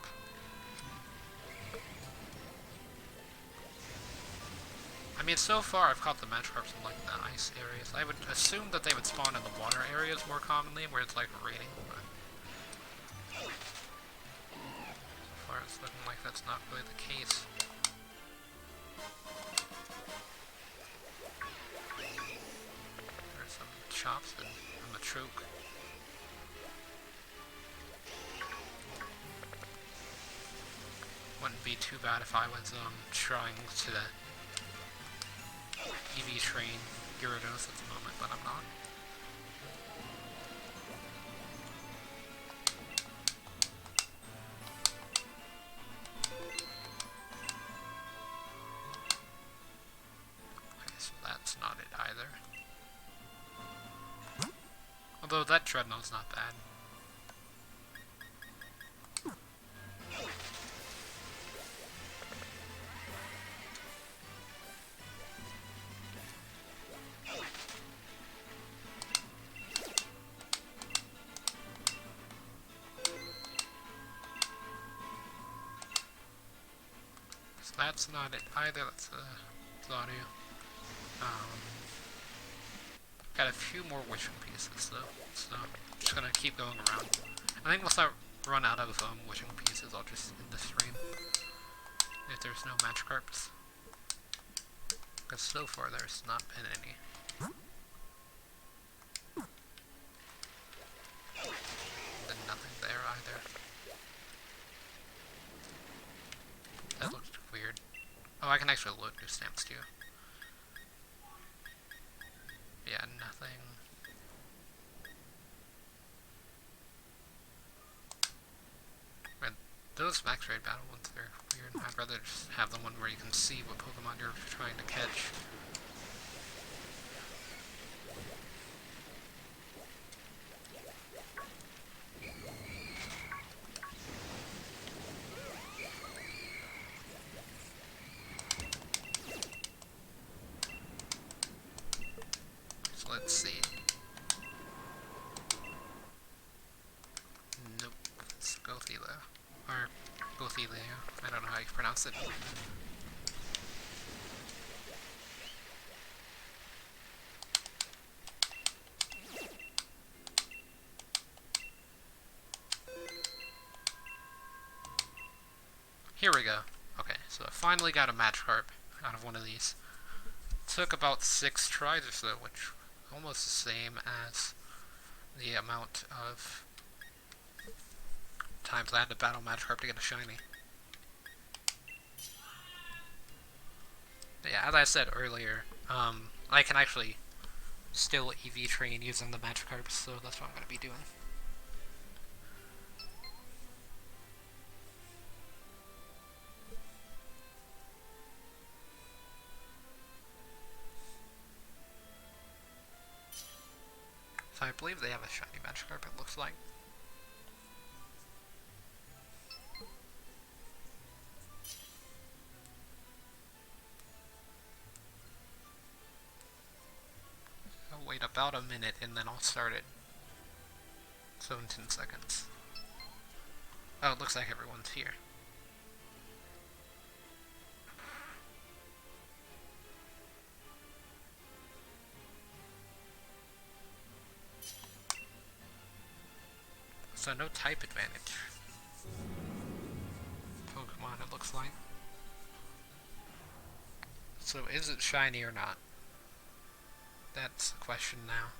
I mean, so far I've caught the Magikarps in like the ice areas. I would assume that they would spawn in the water areas more commonly, where it's like raining. But far it's looking like that's not really the case. There's some chops and a choke. Wouldn't be too bad if I was trying to EV train Gyarados at the moment, but I'm not. Okay, so that's not it either. Although that Dreadnought's not bad. That's not it either, that's audio. Got a few more wishing pieces though, so I'm just gonna keep going around. I think once I run out of wishing pieces, I'll just end the stream. If there's no Magikarps. Because so far there's not been any. Then nothing there either. That looked weird. Oh, I can actually load new stamps too. Yeah, nothing. And those max raid battle ones are weird. I'd rather just have the one where you can see what Pokemon you're trying to catch. Let's see. Nope. It's Gothela. Or Gothela. I don't know how you pronounce it. Here we go. Okay, so I finally got a Magikarp out of one of these. Took about 6 tries or so, which almost the same as the amount of times I had to battle Magikarp to get a shiny. But yeah, as I said earlier, I can actually still EV train using the Magikarp, so that's what I'm going to be doing. I believe they have a shiny Magikarp, it looks like. I'll wait about a minute and then I'll start it. So in 10 seconds. Oh, it looks like everyone's here. So no type advantage. Pokemon, it looks like. So is it shiny or not? That's the question now.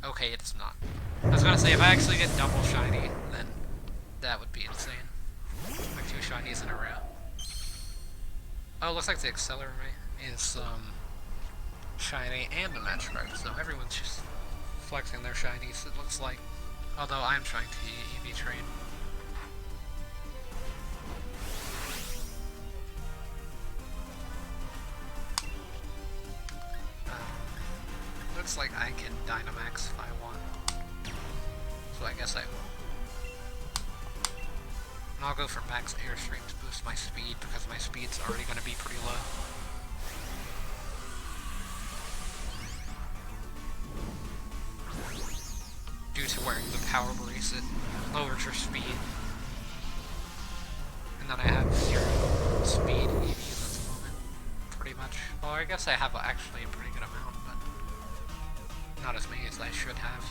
Okay, it's not. I was gonna say, if I actually get double shiny, then that would be insane. Like 2 shinies in a row. Oh, it looks like the Accelerate is, shiny and the Magikarp, so everyone's just flexing their shinies, it looks like. Although I'm trying to EV train. Looks like I can Dynamax if I want. So I guess I will. And I'll go for max Airstream to boost my speed, because my speed's already going to be pretty low. Due to wearing the power brace, it lowers your speed. And then I have 0 speed EVs at the moment, pretty much. Well, I guess I have actually a pretty good amount, but not as many as I should have.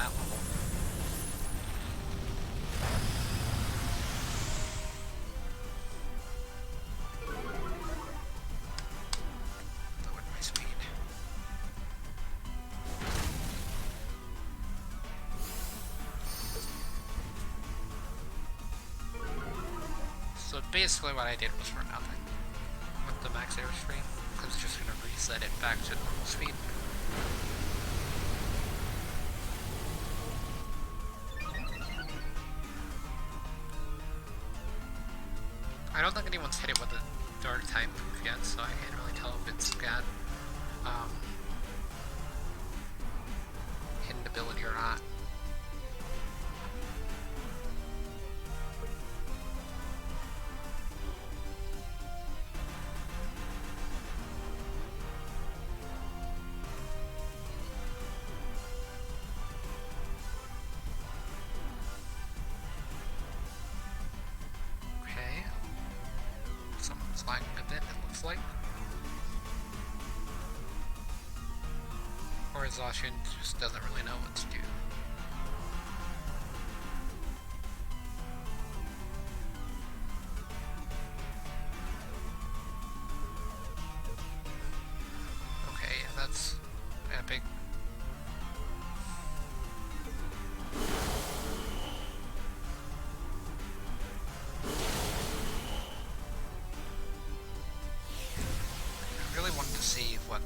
that level. Lowered my speed. So basically what I did was for nothing with the max airstream, because it's just going to reset it back to normal speed. I don't think anyone's hit it with a dark type move yet, so I can't really tell if it's got hidden ability or not. Someone's lagging a bit, it looks like. Or Zacian just doesn't really know what to do. Okay, yeah, that's epic. Wanted to see what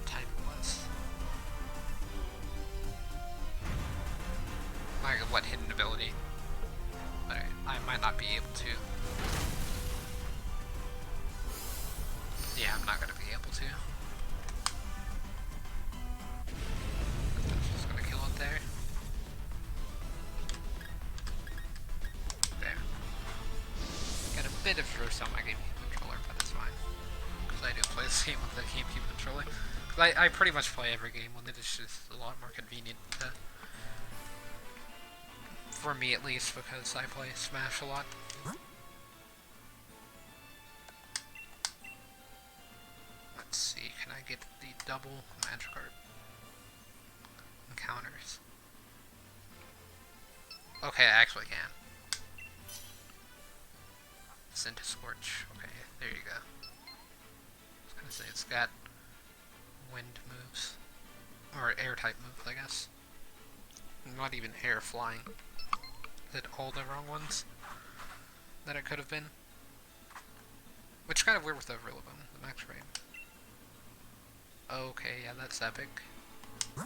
type it was. Like, what hidden ability. But I might not be able to. Yeah, I'm not gonna be able to. That's just gonna kill it there. There. Got a bit of first on my GameCube controller, but it's fine. I do play this game with the GameCube controller. Cause I pretty much play every game with it. It's just a lot more convenient to, for me at least, because I play Smash a lot. Let's see, can I get the double Magikarp encounters? Okay, I actually can. Send to Scorch. Okay, there you go. So it's got wind moves, or air type moves, I guess. Not even air, flying. Is it all the wrong ones that it could have been? Which is kind of weird with the Rillaboom, the max frame. Okay, yeah, that's epic. I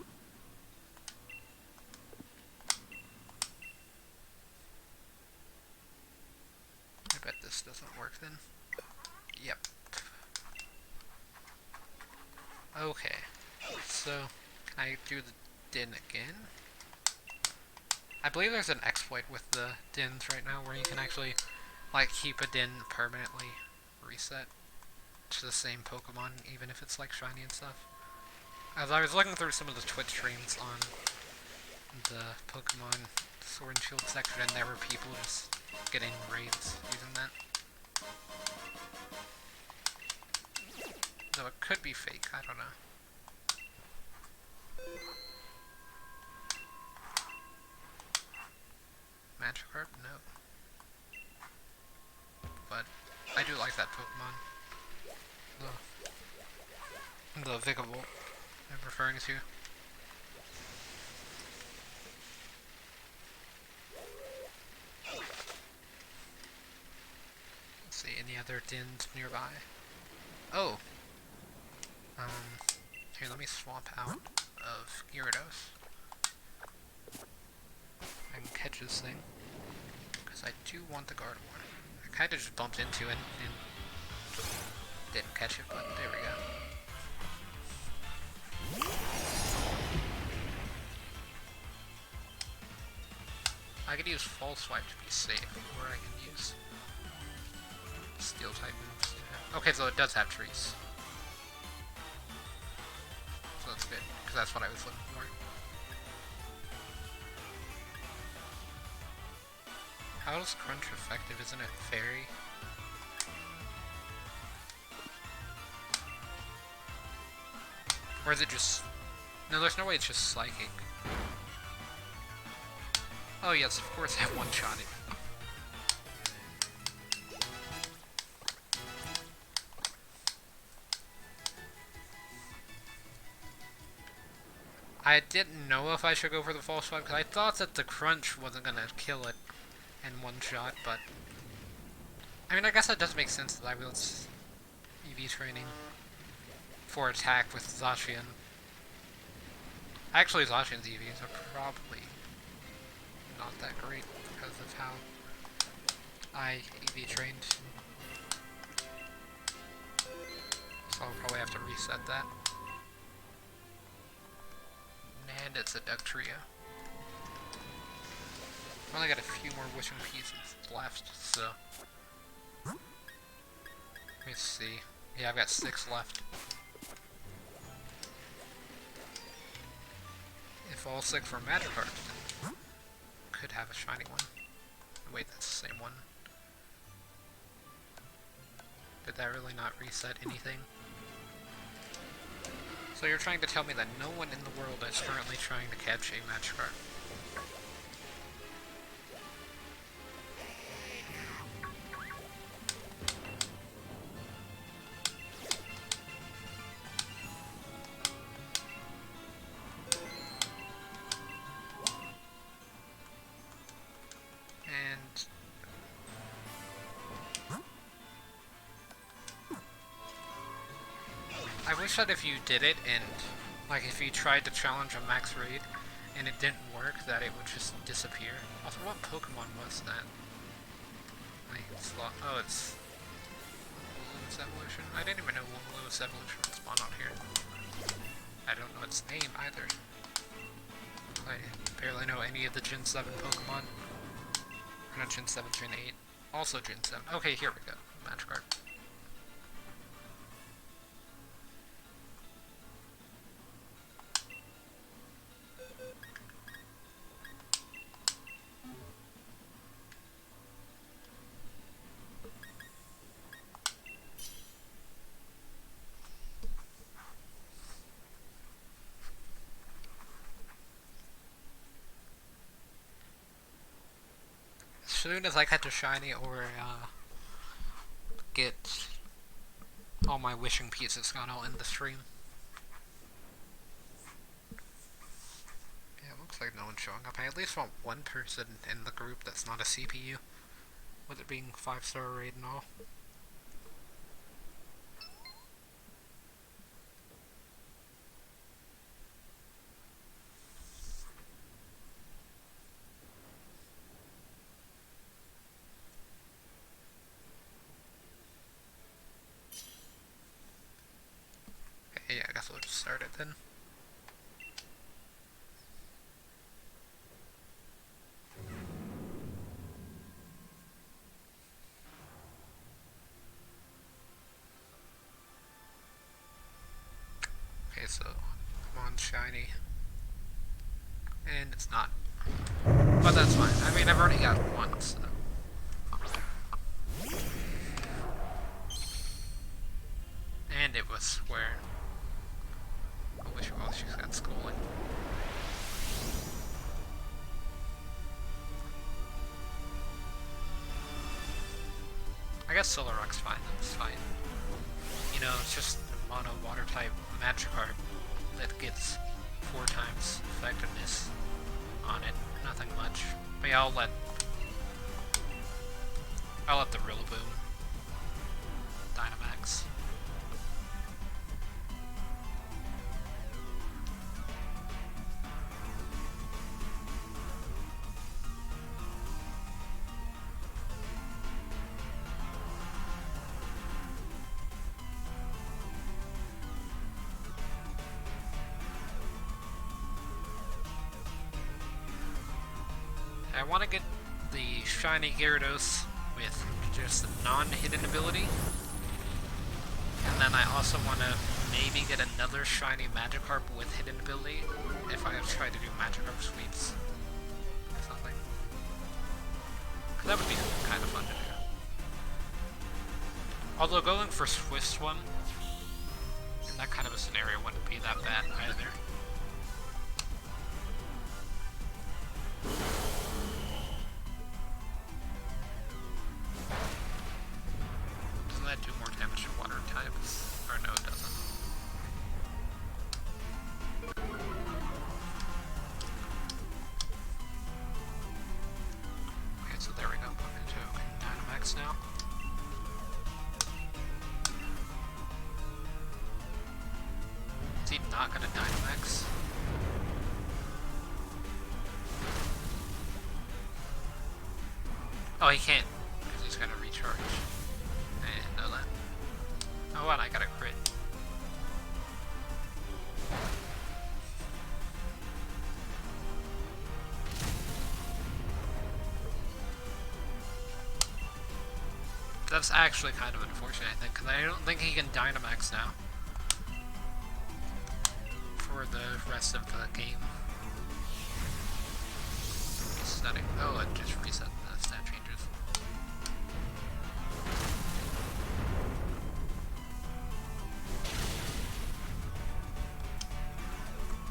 bet this doesn't work then. Yep. Okay, so can I do the Din again? I believe there's an exploit with the Dins right now where you can actually, like, keep a Din permanently reset to the same Pokemon, even if it's, like, shiny and stuff. As I was looking through some of the Twitch streams on the Pokemon Sword and Shield section, and there were people just getting raids using that. Though it could be fake, I don't know. Magikarp? No. But I do like that Pokemon. The Vikavolt I'm referring to. Let's see, any other Dins nearby? Oh! Here, let me swap out of Gyarados. I can catch this thing, because I do want the Gardevoir. I kind of just bumped into it and didn't catch it, but there we go. I could use False Swipe to be safe, or I can use Steel type moves. Okay, so it does have trees. So that's good, because that's what I was looking for. How is Crunch effective? Isn't it Fairy? Or is it just... No, there's no way it's just Psychic. Oh yes, of course I have one shot it. I didn't know if I should go for the false shot, because I thought that the crunch wasn't gonna kill it in one shot, but... I mean, I guess that does make sense that I will EV training for attack with Zacian. Actually, Zacian's EVs are probably not that great because of how I EV trained. So I'll probably have to reset that. And it's a Dugtrio. I've only got a few more wishing pieces left, so... Let me see. Yeah, I've got 6 left. If all 6 were Magikarp, then could have a shiny one. Wait, that's the same one. Did that really not reset anything? So you're trying to tell me that no one in the world is currently trying to catch a Magikarp? I wish that if you did it and, like, if you tried to challenge a max raid and it didn't work, that it would just disappear. Also, what Pokemon was that? Oh, it's Lewis Evolution? I didn't even know Lewis Evolution would spawn out here. I don't know its name either. I barely know any of the Gen 7 Pokemon. Or not Gen 7, Gen 8. Also Gen 7. Okay, here we go. Magikarp. As soon as I catch a shiny or get all my wishing pieces gone, I'll end the stream. Yeah, it looks like no one's showing up. I at least want one person in the group that's not a CPU, with it being 5-star raid and all. Yeah, I guess we'll just start it then. Okay, so I'm on shiny. And it's not. But that's fine. I mean, I've already got one, so. And it was where... Oh, she's got schooling. I guess Solar Rock's fine, that's fine. You know, it's just a mono water type Magikarp that gets 4 times effectiveness on it. Nothing much. But yeah, I'll let the Rillaboom Dynamax. I want to get the shiny Gyarados with just the non-hidden ability. And then I also want to maybe get another shiny Magikarp with hidden ability if I try to do Magikarp sweeps or something. That would be kind of fun to do. Although going for Swift Swim in that kind of a scenario wouldn't be that bad either. not gonna Dynamax. Oh, he can't, because he's gonna recharge. I didn't know that. Oh, and I got a crit. That's actually kind of unfortunate, I think, because I don't think he can Dynamax now for the rest of the game. Resetting. Oh, it just reset the stat changes.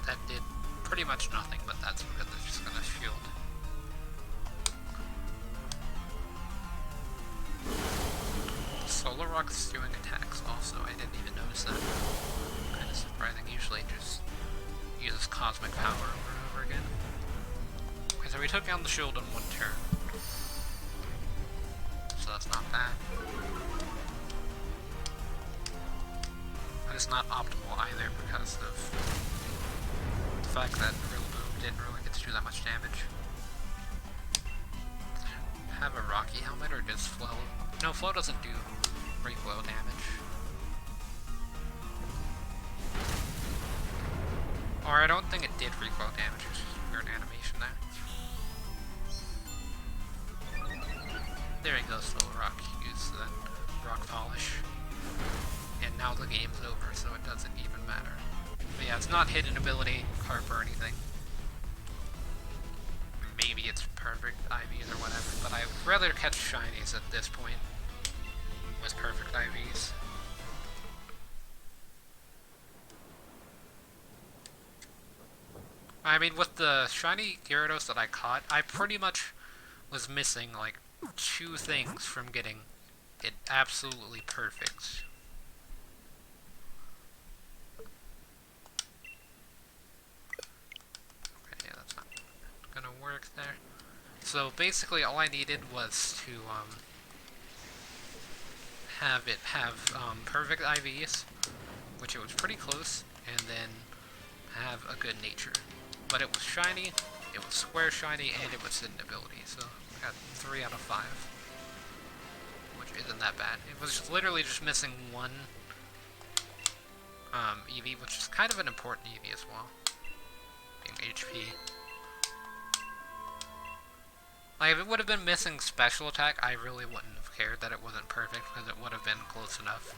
That did pretty much nothing, but that's because it's just gonna shield. Solar Rock's doing attacks also, I didn't even notice that. Kind of surprising, usually just uses cosmic power over and over again. Okay, so we took down the shield in one turn. So that's not bad. But it's not optimal either because of the fact that Real Boom didn't really get to do that much damage. Have a Rocky Helmet or does Flow? No, Flow doesn't do recoil damage. Or I don't think it did recoil damage, it's just a weird animation there. There he goes, Solar Rock. Use the Rock Polish. And now the game's over, so it doesn't even matter. But yeah, it's not hidden ability, Carp or anything. Maybe it's perfect IVs or whatever, but I would rather catch shinies at this point with perfect IVs. I mean, with the shiny Gyarados that I caught, I pretty much was missing like 2 things from getting it absolutely perfect. Okay, yeah, that's not gonna work there. So basically all I needed was to have it have perfect IVs, which it was pretty close, and then have a good nature. But it was shiny, it was square shiny, and it was hidden ability, so I got 3 out of 5. Which isn't that bad. It was literally just missing 1 EV, which is kind of an important EV as well. Being HP. Like, if it would have been missing special attack, I really wouldn't have cared that it wasn't perfect, because it would have been close enough.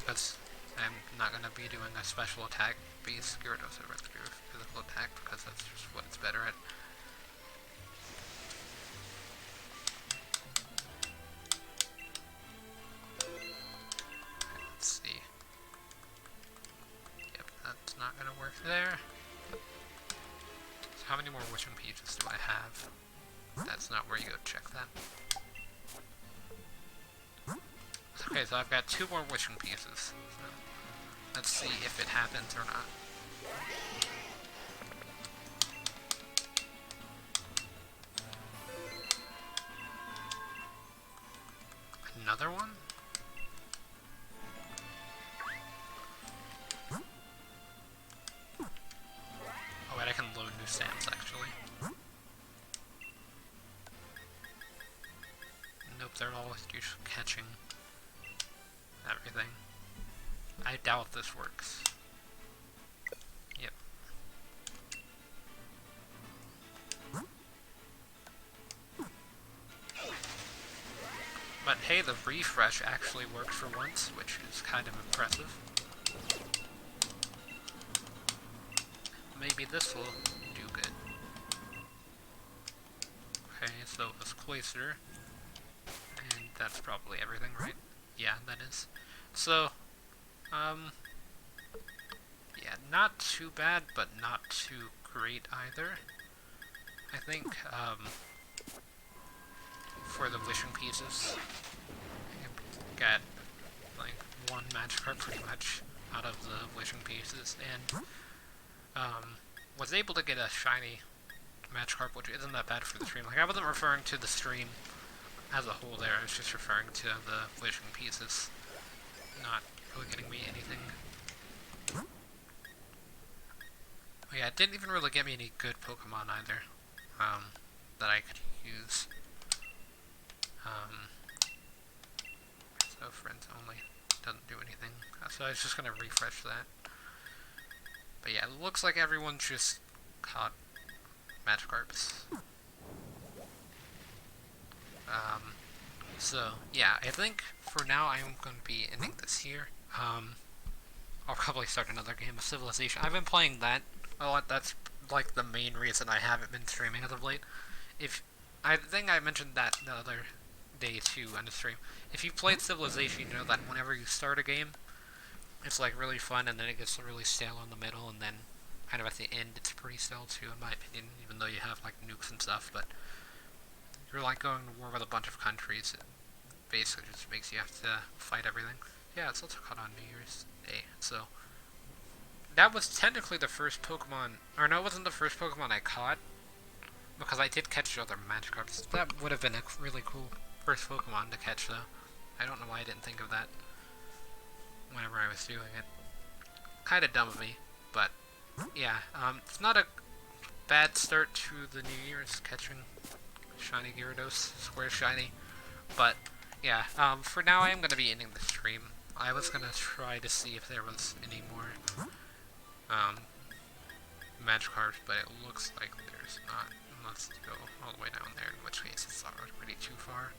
Because I'm not going to be doing a special attack base Gyarados or Rescue physical attack, because that's just what it's better at. Okay, let's see. Yep, that's not going to work there. So how many more wishing pieces do I have? That's not where you go check that. Okay, so I've got 2 more wishing pieces. So let's see if it happens or not. Another one? Oh wait, I can load new stamps actually. Nope, they're all just catching everything. I doubt this works. Yep. But hey, the refresh actually worked for once, which is kind of impressive. Maybe this will do good. Okay, so it was Cloyster. And that's probably everything, right? Yeah, that is. So, yeah, not too bad, but not too great either. I think, for the wishing pieces, I got, like, 1 Magikarp pretty much out of the wishing pieces, and, was able to get a shiny Magikarp, which isn't that bad for the stream. Like, I wasn't referring to the stream as a whole there, I was just referring to the wishing pieces. Not really getting me anything. Oh, yeah, it didn't even really get me any good Pokemon either, that I could use. So friends only doesn't do anything. So I was just gonna refresh that. But yeah, it looks like everyone just caught Magikarps. So yeah, I think for now I'm going to be ending this here. I'll probably start another game of Civilization. I've been playing that a lot. That's like the main reason I haven't been streaming as of late. If I think I mentioned that the other day too on the stream. If you've played Civilization, you know that whenever you start a game, it's like really fun, and then it gets really stale in the middle, and then kind of at the end, it's pretty stale too, in my opinion. Even though you have like nukes and stuff, but you're like going to war with a bunch of countries. It basically just makes you have to fight everything. Yeah, it's also caught on New Year's Day, so that was technically the first Pokemon, or no, it wasn't the first Pokemon I caught, because I did catch other Magikarps. That would have been a really cool first Pokemon to catch, though. I don't know why I didn't think of that whenever I was doing it. Kind of dumb of me, but yeah, it's not a bad start to the New Year's catching shiny Gyarados, square shiny, but yeah, for now I am going to be ending the stream. I was going to try to see if there was any more Magikarps, but it looks like there's not. Let's go all the way down there, in which case it's already too far.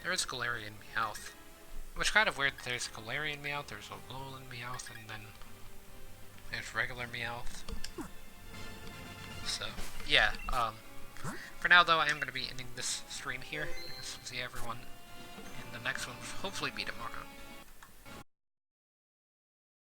There is Galarian Meowth, which is kind of weird. There's Galarian Meowth, there's a Alolan Meowth, and then there's regular Meowth. So, yeah, for now though, I am going to be ending this stream here. I guess we'll see everyone in the next one. Hopefully be tomorrow.